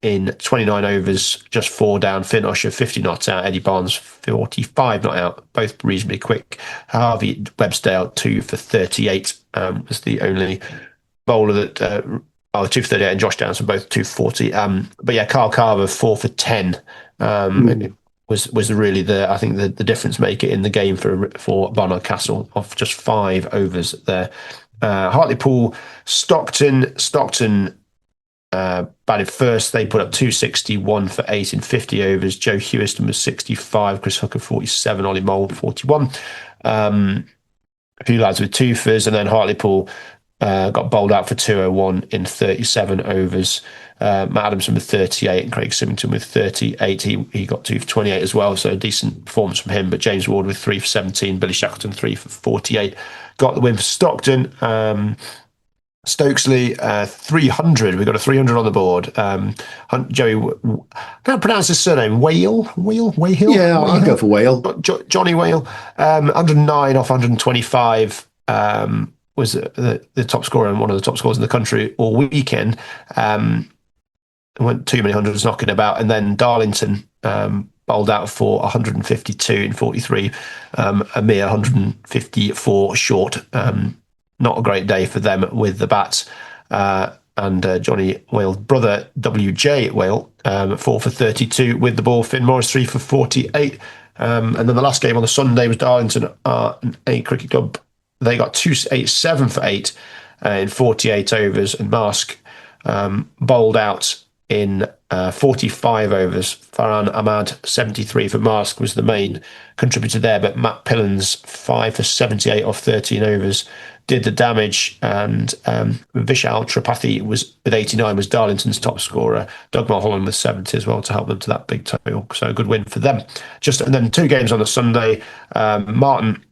In 29 overs, just 4 down. Finn Usher 50 not out. Eddie Barnes 45 not out. Both reasonably quick. Harvey Websdale 2 for 38 was the only bowler that. 2 for 38 and Josh Downs both 240. But yeah, Carl Carver 4 for 10 was really I think the difference maker in the game for Barnard Castle off just 5 overs there. Hartlepool, Stockton batted first. They put up 261 for 8 in 50 overs. Joe Hewiston was 65, Chris Hooker 47, Ollie Mould 41. A few lads with twofers, and then Hartlepool got bowled out for 201 in 37 overs. Matt Adamson with 38 and Craig Symington with 38. He got 2 for 28 as well, so a decent performance from him. But James Ward with 3 for 17, Billy Shackleton 3 for 48. Got the win for Stockton. Stokesley 300. We've got a 300 on the board. Joey, can I pronounce his surname? Whale? Yeah, I'll go for Whale. Johnny Whale. 109 off 125. Was the top scorer and one of the top scorers in the country all weekend. Went too many hundreds knocking about, and then Darlington bowled out for 152 in 43, a mere 154 short. Not a great day for them with the bats. And Johnny Whale's brother, WJ Whale, 4 for 32 with the ball. Finn Morris 3 for 48. And then the last game on the Sunday was Darlington a cricket club. They got 287 for 8 in 48 overs, and Mask bowled out in 45 overs. Farhan Ahmad 73 for Mask was the main contributor there, but Matt Pillans 5 for 78 off 13 overs did the damage, and Vishal Tripathi was with 89 was Darlington's top scorer. Doug Mulholland with 70 as well to help them to that big total. So a good win for them. And then 2 games on the Sunday. Martin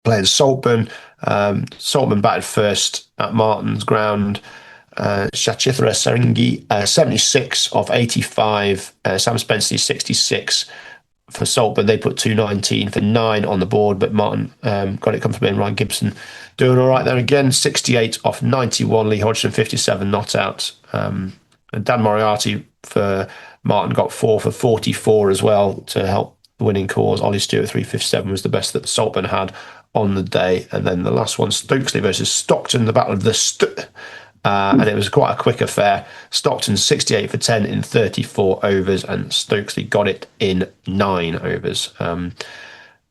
playing Saltburn. Saltburn batted first at Martin's ground. Shachithra Saringi 76 off 85. Sam Spencer 66 for Saltburn. They put 219 for 9 on the board, but Martin got it comfortably. And Ryan Gibson doing all right there again. 68 off 91. Lee Hodgson 57 not out. And Dan Moriarty for Martin got 4 for 44 as well to help the winning cause. Ollie Stewart 357 was the best that Saltburn had on the day. And then the last one, Stokesley versus Stockton, the battle of the and it was quite a quick affair. Stockton 68 for 10 in 34 overs, and Stokesley got it in 9 overs.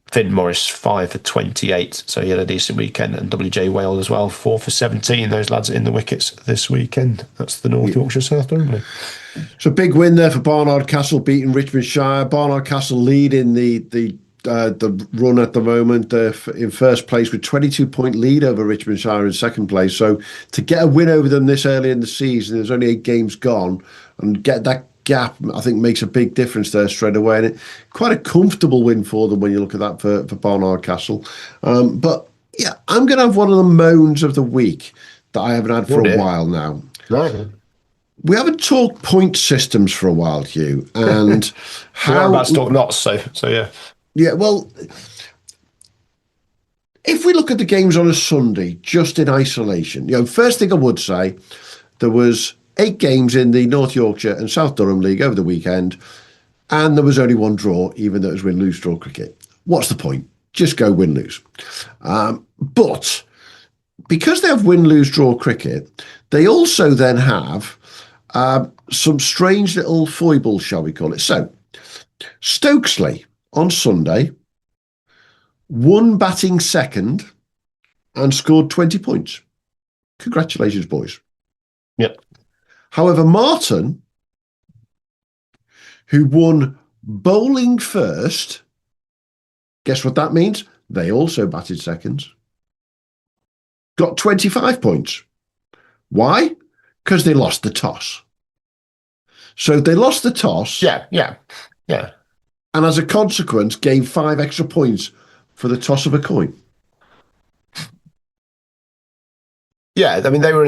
Finn Morris 5 for 28, so he had a decent weekend, and WJ Whale as well 4 for 17. Those lads are in the wickets this weekend. That's the North Yorkshire South, don't they? So big win there for Barnard Castle, beating Richmondshire. Barnard Castle lead in the run at the moment, in first place with 22-point lead over Richmondshire in second place. So to get a win over them this early in the season, there's only 8 games gone, and get that gap, I think, makes a big difference there straight away. And quite a comfortable win for them when you look at that for Barnard Castle. But yeah, I'm going to have one of the moans of the week that I haven't had for a while now. Right. We haven't talked point systems for a while, Hugh, and how about talk knots? So yeah. Yeah, well, if we look at the games on a Sunday, just in isolation, first thing I would say, there was 8 games in the North Yorkshire and South Durham League over the weekend, and there was only 1 draw, even though it was win-lose draw cricket. What's the point? Just go win-lose. But because they have win-lose draw cricket, they also then have some strange little foibles, shall we call it. So, Stokesley on Sunday won batting second, and scored 20 points. Congratulations, boys. Yep. However, Martin, who won bowling first, guess what that means? They also batted second. Got 25 points. Why? Because they lost the toss. So they lost the toss. Yeah. And as a consequence, gave 5 extra points for the toss of a coin. Yeah, I mean, they were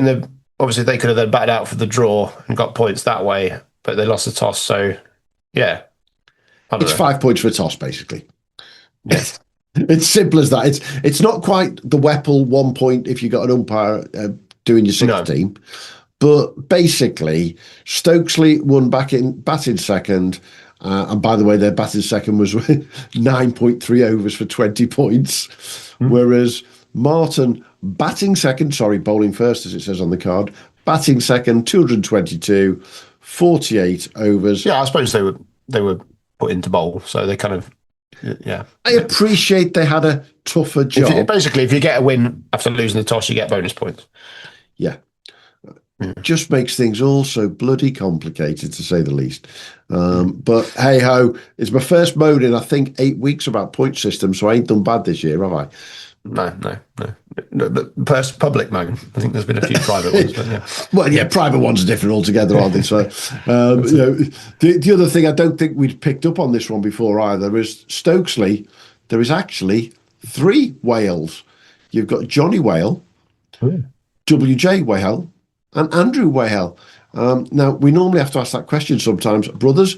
obviously they could have then batted out for the draw and got points that way, but they lost the toss. So, yeah. It's 5 points for a toss, basically. Yes. It's simple as that. It's not quite the Whipple 1 point if you got an umpire doing your sixth team. But basically, Stokesley won batting second. And by the way, their batting second was 9.3 overs for 20 points. Whereas Martin batting second, bowling first, as it says on the card, batting second, 222, 48 overs. Yeah, I suppose they were put into bowl, so they kind of, yeah. I appreciate they had a tougher job. If you get a win after losing the toss, you get bonus points. Yeah. Just makes things all so bloody complicated, to say the least. But hey ho, it's my first moan in I think 8 weeks about point system, so I ain't done bad this year, have I? No. But public moan. I think there's been a few private ones, but yeah. Well, yeah, private ones are different altogether, aren't they? So, the other thing I don't think we'd picked up on this one before either is Stokesley. There is actually 3 Wales. You've got Johnny Whale, WJ Whale, and Andrew Whale. Now, we normally have to ask that question sometimes. Brothers,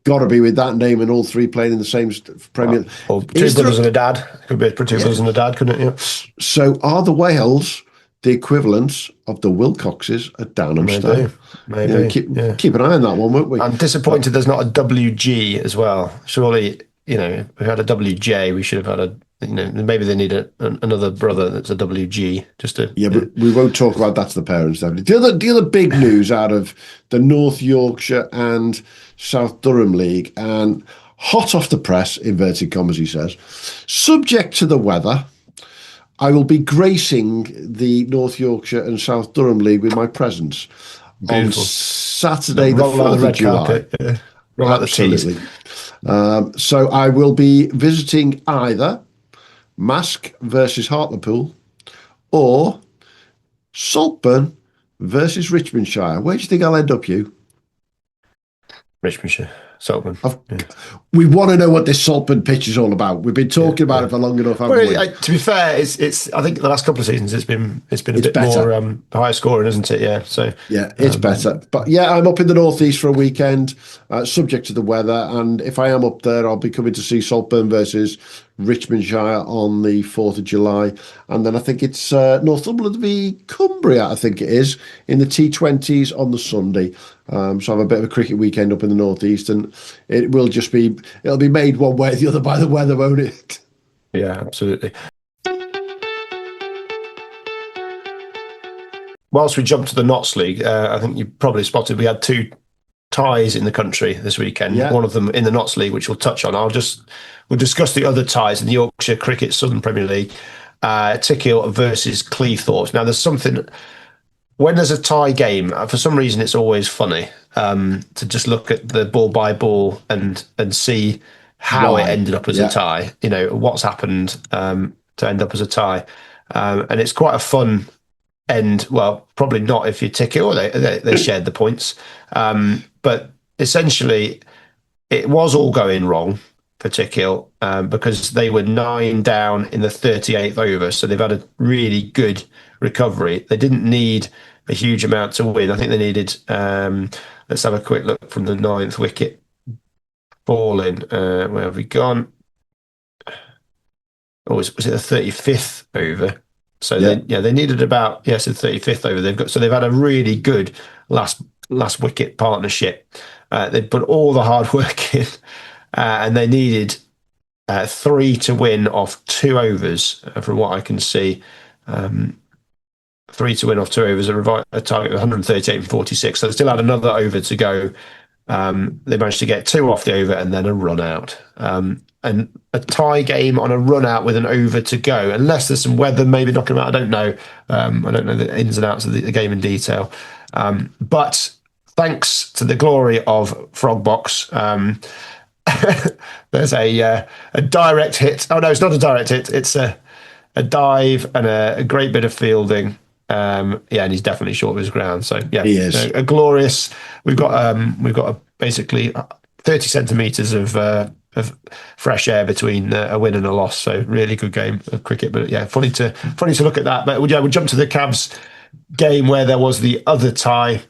got to be with that name and all 3 playing in the same Premier League. Or 2 brothers and a dad. Could be 2 brothers and a dad, couldn't it? Yeah. So are the Whales the equivalents of the Wilcoxes at Downham Stone? Maybe. Keep an eye on that one, won't we? I'm disappointed there's not a WG as well. Surely, we had a WJ, we should have had maybe they need another brother that's a WG just to. Yeah, but we won't talk about that to the parents, definitely. The other big news out of the North Yorkshire and South Durham League, and hot off the press, inverted commas, he says, subject to the weather, I will be gracing the North Yorkshire and South Durham League with my presence on Saturday, the 4th of July. Yeah. Roll out the cheese. So I will be visiting either Mask versus Hartlepool or Saltburn versus Richmondshire. Where do you think I'll end up, Hugh? Richmondshire. Saltburn. We want to know what this Saltburn pitch is all about. We've been talking about it for long enough, haven't we? To be fair, it's. I think the last couple of seasons it's been a bit better. More higher scoring, isn't it? Yeah. So yeah, it's better. But yeah, I'm up in the northeast for a weekend, subject to the weather. And if I am up there, I'll be coming to see Saltburn versus Richmondshire on the 4th of July. And then I think it's Northumberland v Cumbria, I think it is, in the T20s on the Sunday. So I have a bit of a cricket weekend up in the northeast, and it'll be made one way or the other by the weather, won't it? Yeah, absolutely. Whilst we jump to the Notts League, I think you probably spotted we had 2 ties in the country this weekend. Yeah. One of them in the Notts League, which we'll touch on. We'll discuss the other ties in the Yorkshire Cricket Southern Premier League. Tickhill versus Cleethorpes. Now, there's something. When there's a tie game, for some reason, it's always funny to just look at the ball by ball and see how it ended up as a tie. What's happened to end up as a tie, and it's quite a fun end. Well, probably not if you Tickhill. They shared the points, but essentially, it was all going wrong for Tickhill because they were 9 down in the 38th over, so they've had a really good recovery. They didn't need a huge amount to win. I think they needed, let's have a quick look from the 9th wicket falling. Where have we gone? Oh, was it the 35th over? So they needed about, the 35th over. They've had a really good last wicket partnership. They put all the hard work in, and they needed 3 to win off 2 overs, from what I can see. 3 to win off 2 overs, a target of 138 and 46. So they still had another over to go. They managed to get 2 off the over and then a run out. And a tie game on a run out with an over to go, unless there's some weather maybe knocking them out. I don't know. I don't know the ins and outs of the game in detail. But thanks to the glory of Frogbox, there's a direct hit. Oh no, it's not a direct hit. It's a dive and a great bit of fielding. And he's definitely short of his ground. So yeah, he is a glorious. We've got basically 30 centimeters of fresh air between a win and a loss. So really good game of cricket. But yeah, funny to look at that. But we'll jump to the Cavs game where there was the other tie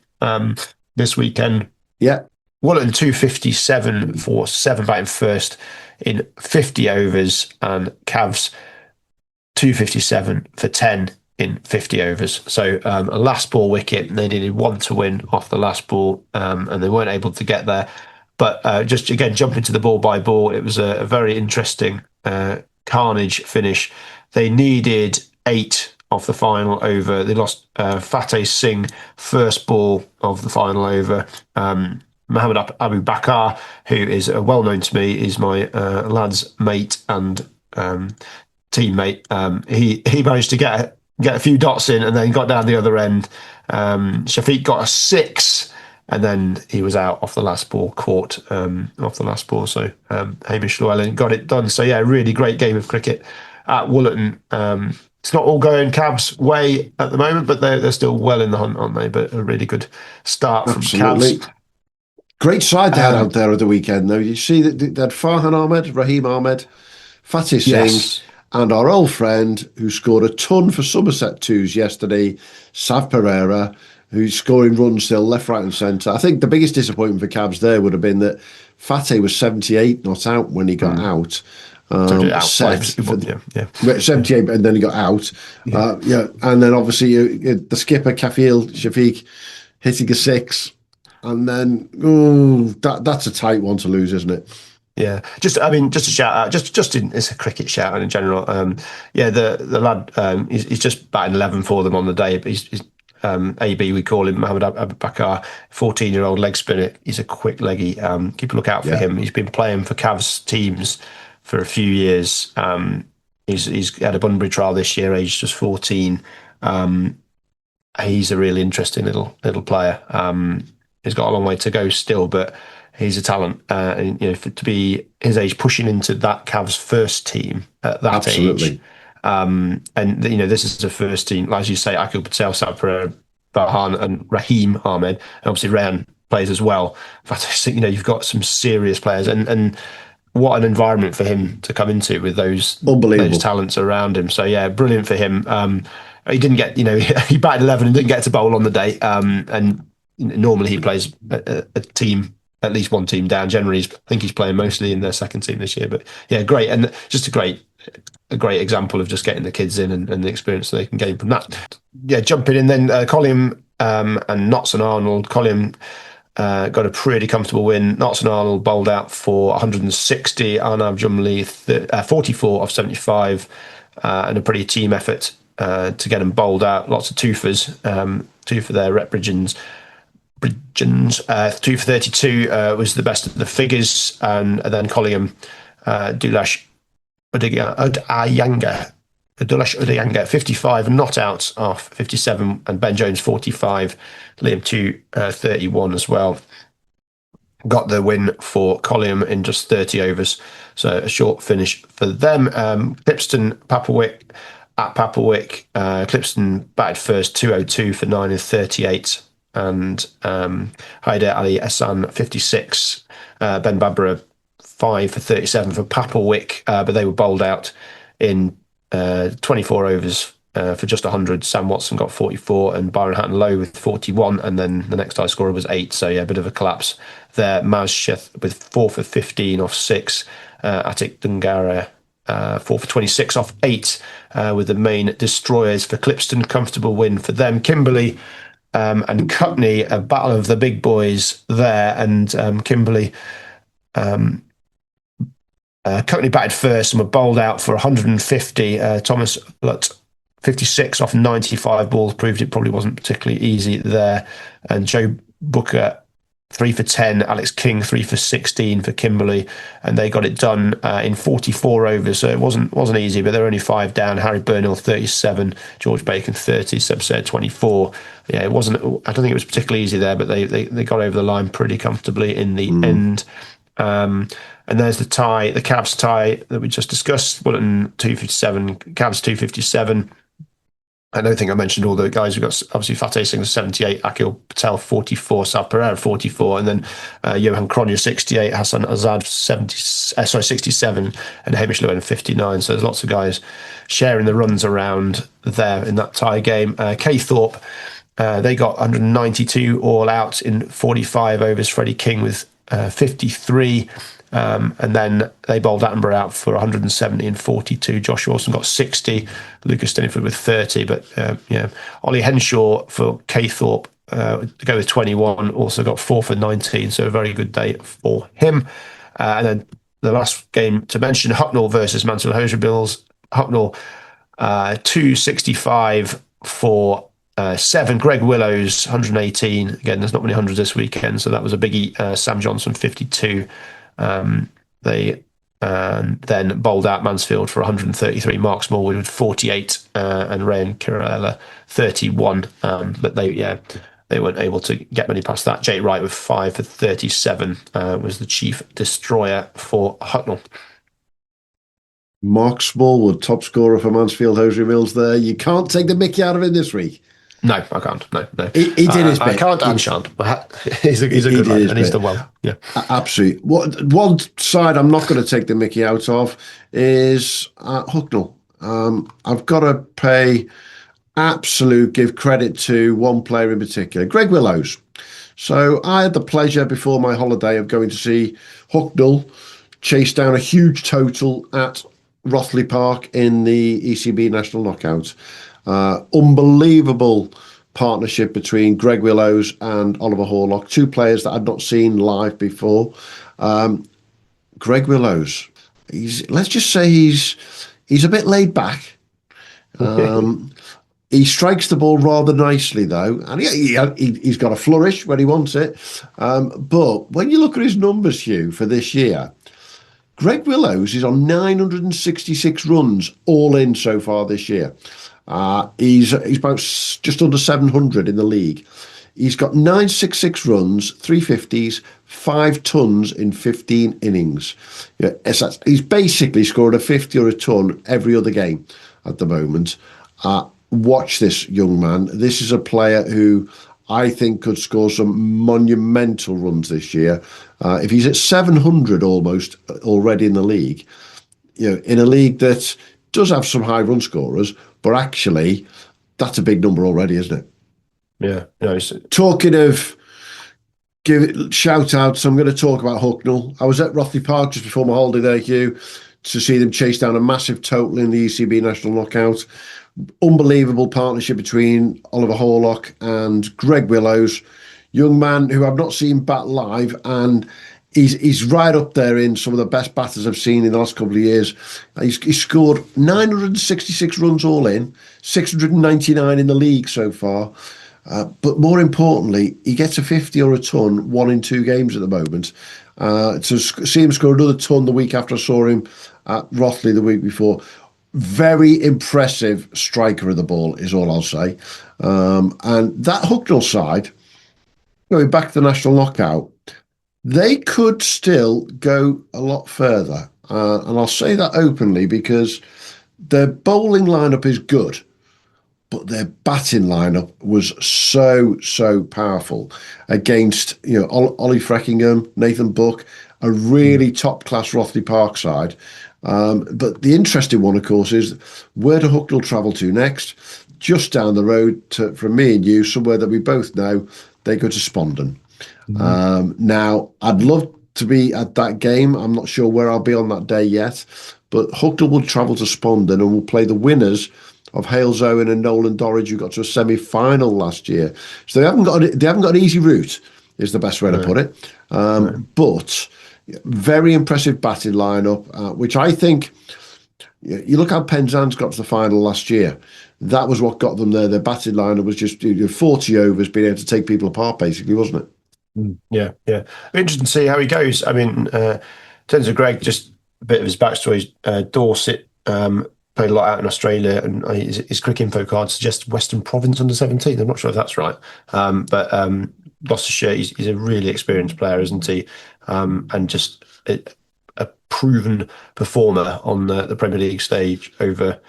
this weekend. Yeah, Woolton 257 for 7 batting first in 50 overs, and Cavs 257 for 10 in 50 overs. So a last ball wicket, and they needed one to win off the last ball, and they weren't able to get there. But just again, jumping to the ball by ball, it was a very interesting carnage finish. They needed 8 off the final over. They lost Fateh Singh first ball of the final over. Mohammed Abu Bakar, who is well known to me, is my lad's mate and teammate. He managed to get a few dots in and then got down the other end. Shafiq got a 6. And then he was out off the last ball, caught off the last ball. So Hamish Llewellyn got it done. So yeah, really great game of cricket at Woolton. It's not all going Cavs' way at the moment, but they're still well in the hunt, aren't they? But a really good start from Cavs. Great side they had out there at the weekend, though. You see that they had Farhan Ahmed, Raheem Ahmed, Fateh Singh, and our old friend who scored a ton for Somerset Twos yesterday, Sav Pereira, who's scoring runs still left, right and centre. I think the biggest disappointment for Cavs there would have been that Fateh was 78 not out when he got out. 78 and then he got out. And then obviously the skipper, Kafil Shafiq, hitting a 6. And then, that's a tight one to lose, isn't it? Yeah, just a shout out. It's a cricket shout out in general. The lad, he's just batting 11 for them on the day. But he's AB, we call him, Mohammed Abu Bakar, 14-year-old leg spinner. He's a quick leggy. Keep a look out for him. He's been playing for Cavs teams for a few years. He's had a Bunbury trial this year, aged just 14. He's a really interesting little player. He's got a long way to go still, but he's a talent. And to be his age, pushing into that Cavs first team at that age. This is the first team, as you say, Akil Patel, Sav Pereira, Farhan, and Raheem Ahmed, and obviously Rayan plays as well. In fact, you've got some serious players, and what an environment for him to come into with those talents around him. So yeah, brilliant for him. He didn't get, he batted 11 and didn't get to bowl on the day, and normally he plays a team, at least one team down. Generally, I think he's playing mostly in their second team this year. But yeah, great, and just a great example of just getting the kids in and the experience they can gain from that. Yeah, jumping in then, Colliam and Notts and Arnold. Colliam got a pretty comfortable win. Notts and Arnold bowled out for 160. Arnav Jumli 44 of 75, and a pretty team effort to get them bowled out. Lots of twofers, 2 for their rep Bridgens. 2 for 32 was the best of the figures, and then Colliam, Dulash Udayanga 55 not out off 57, and Ben Jones 45, Liam 2 31 as well. Got the win for Colliam in just 30 overs, so a short finish for them. Clipston Papawick at Papawick. Clipston batted first, 202 for 9 of 38. And Haider Ali Ehsan 56, Ben Babra 5 for 37 for Papawick, but they were bowled out in 24 overs for just 100. Sam Watson got 44 and Byron Hatton Lowe with 41, and then the next high scorer was 8. So yeah, a bit of a collapse there. Maz Sheth with 4 for 15 off 6. Atik Dungara 4 for 26 off 8 with the main destroyers for Clipston. Comfortable win for them. Kimberley and Cutney, a battle of the big boys there, and Kimberley, Cutney batted first and were bowled out for 150. Thomas Lutt, 56 off 95 balls, proved it probably wasn't particularly easy there, and Joe Booker 3 for 10. Alex King 3 for 16 for Kimberley, and they got it done in 44 overs. So it wasn't easy, but they're only 5 down. Harry Burnhill 37, George Bacon 30, Seb Said 24. Yeah, it wasn't. I don't think it was particularly easy there, but they got over the line pretty comfortably in the end. And there's the tie, the Cavs tie that we just discussed. Bulletin 257, Cavs 257. I don't think I mentioned all the guys. We've got obviously Fateh Singh 78, Akil Patel 44, Sav Pereira 44, and then Johan Cronje 68, Hassan Azad 67, and Hamish Llewellyn 59. So there's lots of guys sharing the runs around there in that tie game. Caythorpe, they got 192 all out in 45 overs. Freddie King with 53. And then they bowled Attenborough out for 170 and 42. Josh Orson got 60. Lucas Stinningford with 30. But Ollie Henshaw for Caythorpe to go with 21. Also got 4 for 19. So a very good day for him. And then the last game to mention, Hucknall versus Mansfield Hosiebills. Hucknall 265 for 7. Greg Willows 118. Again, there's not many hundreds this weekend, so that was a biggie. Sam Johnson 52. They then bowled out Mansfield for 133. Mark Smallwood with 48, and Rayan Kirella 31. But they weren't able to get many past that. Jake Wright with 5 for 37 was the chief destroyer for Hucknall. Mark Smallwood, top scorer for Mansfield Hosiebills there. You can't take the mickey out of him this week. No, I can't. No. He did his bit. I can't and shan't. But he's a good man, and he's done well. Yeah, absolutely. One side I'm not going to take the mickey out of is Hucknall. I've got to give credit to one player in particular, Greg Willows. So I had the pleasure before my holiday of going to see Hucknall chase down a huge total at Rothley Park in the ECB National Knockout. Unbelievable partnership between Greg Willows and Oliver Horlock, 2 players that I'd not seen live before. Greg Willows, let's just say he's a bit laid back. He strikes the ball rather nicely though, and he's got a flourish when he wants it. But when you look at his numbers, Hugh, for this year, Greg Willows is on 966 runs all in so far this year. He's about just under 700 in the league. He's got 966 runs, 350s, 5 tons in 15 innings. He's basically scored a 50 or a ton every other game at the moment. Watch this young man. This is a player who I think could score some monumental runs this year. If he's at 700 almost already in the league, in a league that does have some high run scorers, but actually, that's a big number already, isn't it? Yeah. Talking of shout outs, I'm going to talk about Hucknall. I was at Rothley Park just before my holiday there, Hugh, to see them chase down a massive total in the ECB National Knockout. Unbelievable partnership between Oliver Horlock and Greg Willows, young man who I've not seen bat live, and he's right up there in some of the best batters I've seen in the last couple of years. He's scored 966 runs all in, 699 in the league so far. But more importantly, he gets a 50 or a ton 1 in 2 games at the moment. To see him score another ton the week after I saw him at Rothley the week before. Very impressive striker of the ball is all I'll say. And that Hucknall side, going back to the National Knockout, they could still go a lot further. And I'll say that openly because their bowling lineup is good, but their batting lineup was so powerful against Ollie Freckingham, Nathan Buck, a really top-class Rothley Park side. But the interesting one, of course, is where do Hucknall travel to next? Just down the road from me and you, somewhere that we both know, they go to Spondon. Now, I'd love to be at that game. I'm not sure where I'll be on that day yet, but Hucknall will travel to Spondon and will play the winners of Hales Owen and Nolan Dorridge, who got to a semi-final last year. So they haven't got an easy route, is the best way to put it. But very impressive batting lineup, which I think, you look how Penzance got to the final last year. That was what got them there. Their batting lineup was just 40 overs, being able to take people apart, basically, wasn't it? Yeah, yeah. Interesting to see how he goes. I mean, in terms of Greg, just a bit of his backstory. Dorset played a lot out in Australia, and his Cric info card suggests Western Province under-17. I'm not sure if that's right, but Gloucestershire, he's a really experienced player, isn't he? And just a proven performer on the Premier League stage over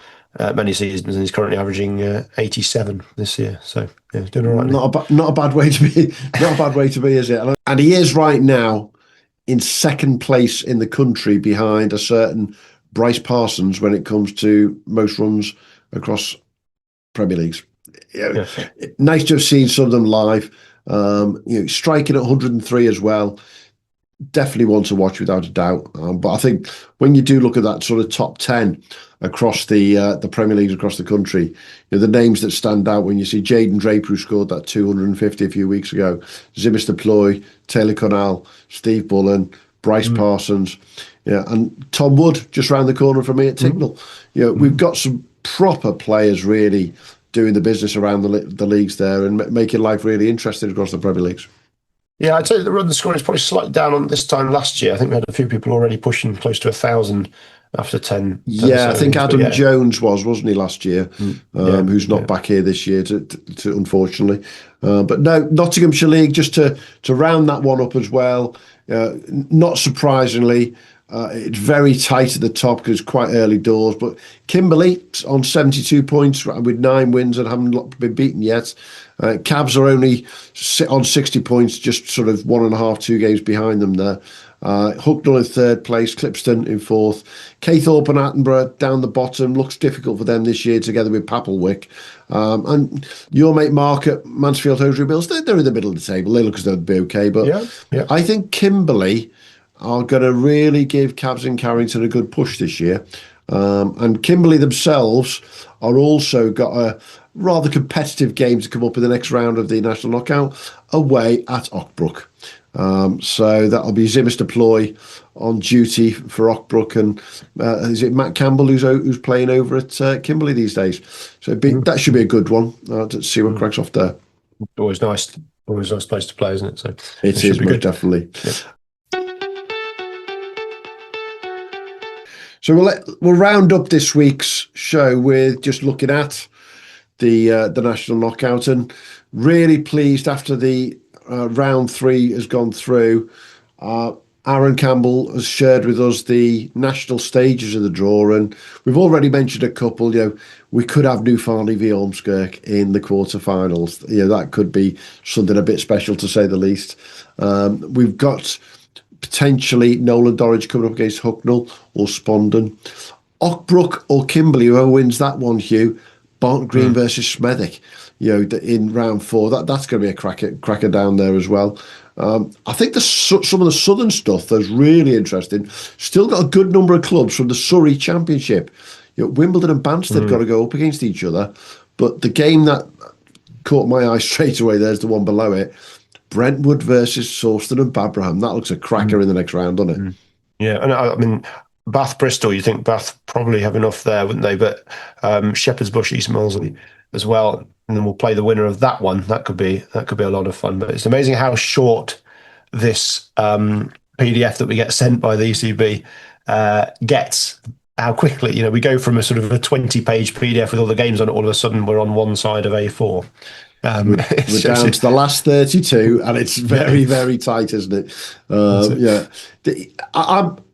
many seasons, and he's currently averaging 87 this year. So yeah, he's doing all right. Not a bad way to be. Not a bad way to be, is it? And he is right now in second place in the country behind a certain Bryce Parsons when it comes to most runs across Premier Leagues. Yeah. Nice to have seen some of them live. Striking at 103 as well. Definitely one to watch without a doubt. But I think when you do look at that sort of top 10 across the Premier Leagues across the country, the names that stand out when you see Jaden Draper, who scored that 250 a few weeks ago, Zimis Deploy, Taylor Connell, Steve Bullen, Bryce Parsons, and Tom Wood just round the corner from me at Ticknell. We've got some proper players really doing the business around the leagues there and making life really interesting across the Premier Leagues. Yeah, I'd say the run score is probably slightly down on this time last year. I think we had a few people already pushing close to 1,000 after 10. Yeah, I think Adam Jones wasn't he, last year? Who's not back here this year, to unfortunately. But no, Nottinghamshire League, just to round that one up as well. Not surprisingly, it's very tight at the top because it's quite early doors. But Kimberley on 72 points with 9 wins and haven't been beaten yet. Cabs are only on 60 points, just sort of 1.5, 2 games behind them there. Hucknall in third place, Clipston in fourth. Caythorpe and Attenborough down the bottom. Looks difficult for them this year together with Papelwick. And your mate Mark at Mansfield Hosiery Bills, they're in the middle of the table. They look as though they'd be okay. But I think Kimberley are going to really give Cabs and Carrington a good push this year. And Kimberley themselves are also got a rather competitive game to come up in the next round of the National Knockout away at Ockbrook. So that'll be Zimis Deploy on duty for Ockbrook, and is it Matt Campbell who's playing over at Kimberley these days? So that should be a good one to see what cracks off there. Always nice place to play, isn't it? So it is most definitely. Yeah. So we'll round up this week's show with just looking at the National Knockout, and really pleased after the round 3 has gone through. Aaron Campbell has shared with us the national stages of the draw, and we've already mentioned a couple. We could have New Farnley v Ormskirk in the quarterfinals. That could be something a bit special to say the least. We've got potentially Nolan Dorridge coming up against Hucknall or Spondon. Ockbrook or Kimberley, whoever wins that one, Hugh. Barton Green versus Smethwick, in round 4. That's going to be a cracker down there as well. I think some of the southern stuff that's really interesting. Still got a good number of clubs from the Surrey Championship. Wimbledon and Banstead got to go up against each other. But the game that caught my eye straight away, there's the one below it. Brentwood versus Sawston and Babraham. That looks a cracker in the next round, doesn't it? Yeah, and I mean, Bath Bristol, you think Bath probably have enough there, wouldn't they? But Shepherd's Bush, East Moseley as well, and then we'll play the winner of that one. That could be a lot of fun. But it's amazing how short this PDF that we get sent by the ECB gets. How quickly, we go from a sort of a 20-page PDF with all the games on it. All of a sudden, we're on one side of A4. We're down to the last 32, and it's very, very tight, isn't it?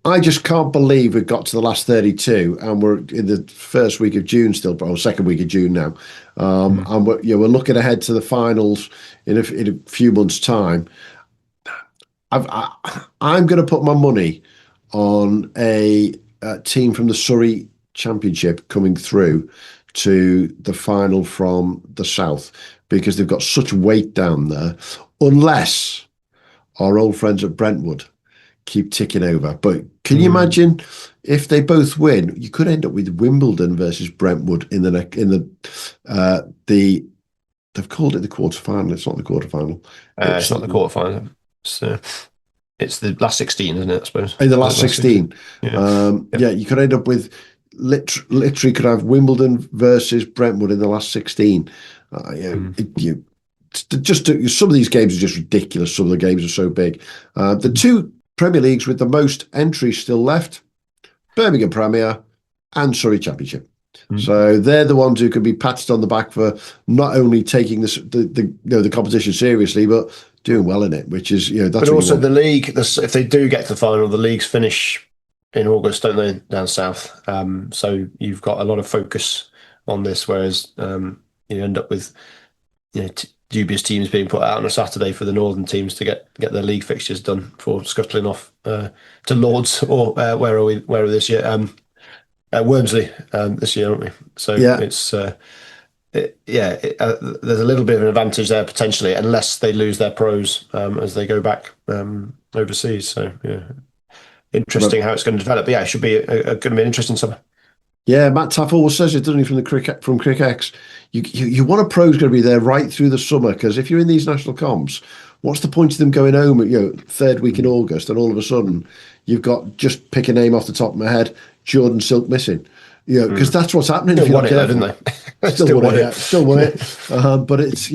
I just can't believe we've got to the last 32, and we're in the first week of June still, or second week of June now, and we're looking ahead to the finals in a few months' time. I'm going to put my money on a team from the Surrey Championship coming through to the final from the south, because they've got such weight down there, unless our old friends at Brentwood keep ticking over. But can you imagine if they both win? You could end up with Wimbledon versus Brentwood in the they've called it the quarterfinal. It's not the quarterfinal. It's not the quarterfinal. It's the last 16, isn't it? I suppose in the last 16. You could end up with literally could have Wimbledon versus Brentwood in the last 16. some of these games are just ridiculous. Some of the games are so big. The two Premier Leagues with the most entries still left: Birmingham Premier and Surrey Championship. So they're the ones who can be patted on the back for not only taking the competition seriously, but doing well in it. Which is that's. But also the league, if they do get to the final, the leagues finish in August, don't they, down south? So you've got a lot of focus on this, whereas you end up with dubious teams being put out on a Saturday for the northern teams to get their league fixtures done for scuttling off to Lords or where are we this year? Wormsley this year, aren't we? So it's there's a little bit of an advantage there potentially, unless they lose their pros as they go back overseas. So interesting how it's going to develop. But yeah, it should be going to be an interesting summer. Yeah, Matt Taaffe always says it, doesn't he, from Cric? You want a pro's going to be there right through the summer, because if you're in these national comps, what's the point of them going home at third week in August, and all of a sudden you've got, just pick a name off the top of my head, Jordan Silk missing. Because that's what's happening. Still won it, didn't they? Still won it. But it's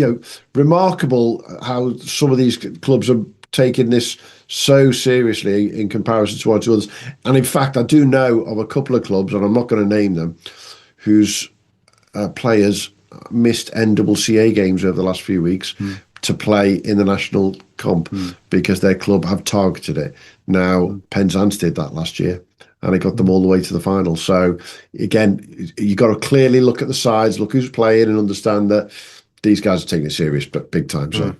remarkable how some of these clubs are taking this so seriously in comparison to others. And in fact, I do know of a couple of clubs, and I'm not going to name them, whose players missed NCCA games over the last few weeks to play in the national comp because their club have targeted it. Now, Penzance did that last year, and it got them all the way to the final. So again, you got to clearly look at the sides, look who's playing, and understand that these guys are taking it serious, but big time. So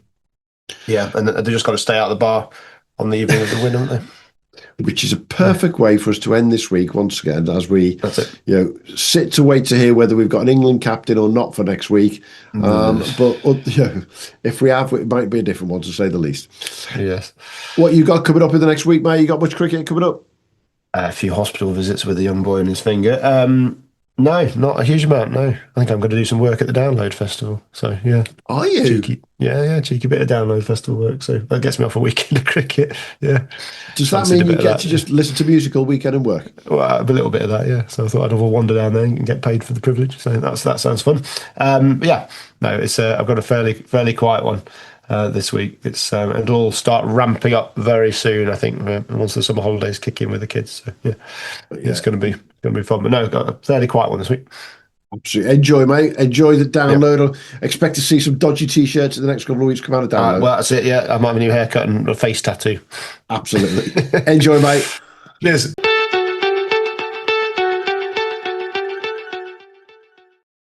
yeah, and they just got to stay out of the bar on the evening of the win, haven't they? Which is a perfect way for us to end this week once again, as we sit to wait to hear whether we've got an England captain or not for next week. But if we have, it might be a different one, to say the least. Yes. What you got coming up in the next week, mate? You got much cricket coming up? A few hospital visits with a young boy and his finger. No, not a huge amount. No, I think I'm going to do some work at the Download Festival. So yeah. Are you? Cheeky bit of Download Festival work. So that gets me off a weekend of cricket. Yeah. Does that mean you get to just listen to music all weekend and work? Well, a little bit of that, yeah. So I thought I'd have a wander down there and get paid for the privilege. So that sounds fun. It's I've got a fairly quiet one this week. It'll all start ramping up very soon, I think, once the summer holidays kick in with the kids. So it's going to be fun. But no, I've got a fairly quiet one this week. Absolutely. Enjoy, mate. Enjoy the Download. Expect to see some dodgy T-shirts in the next couple of weeks come out of Download. Well, that's it, yeah. I might have a new haircut and a face tattoo. Absolutely. Enjoy, mate. Cheers.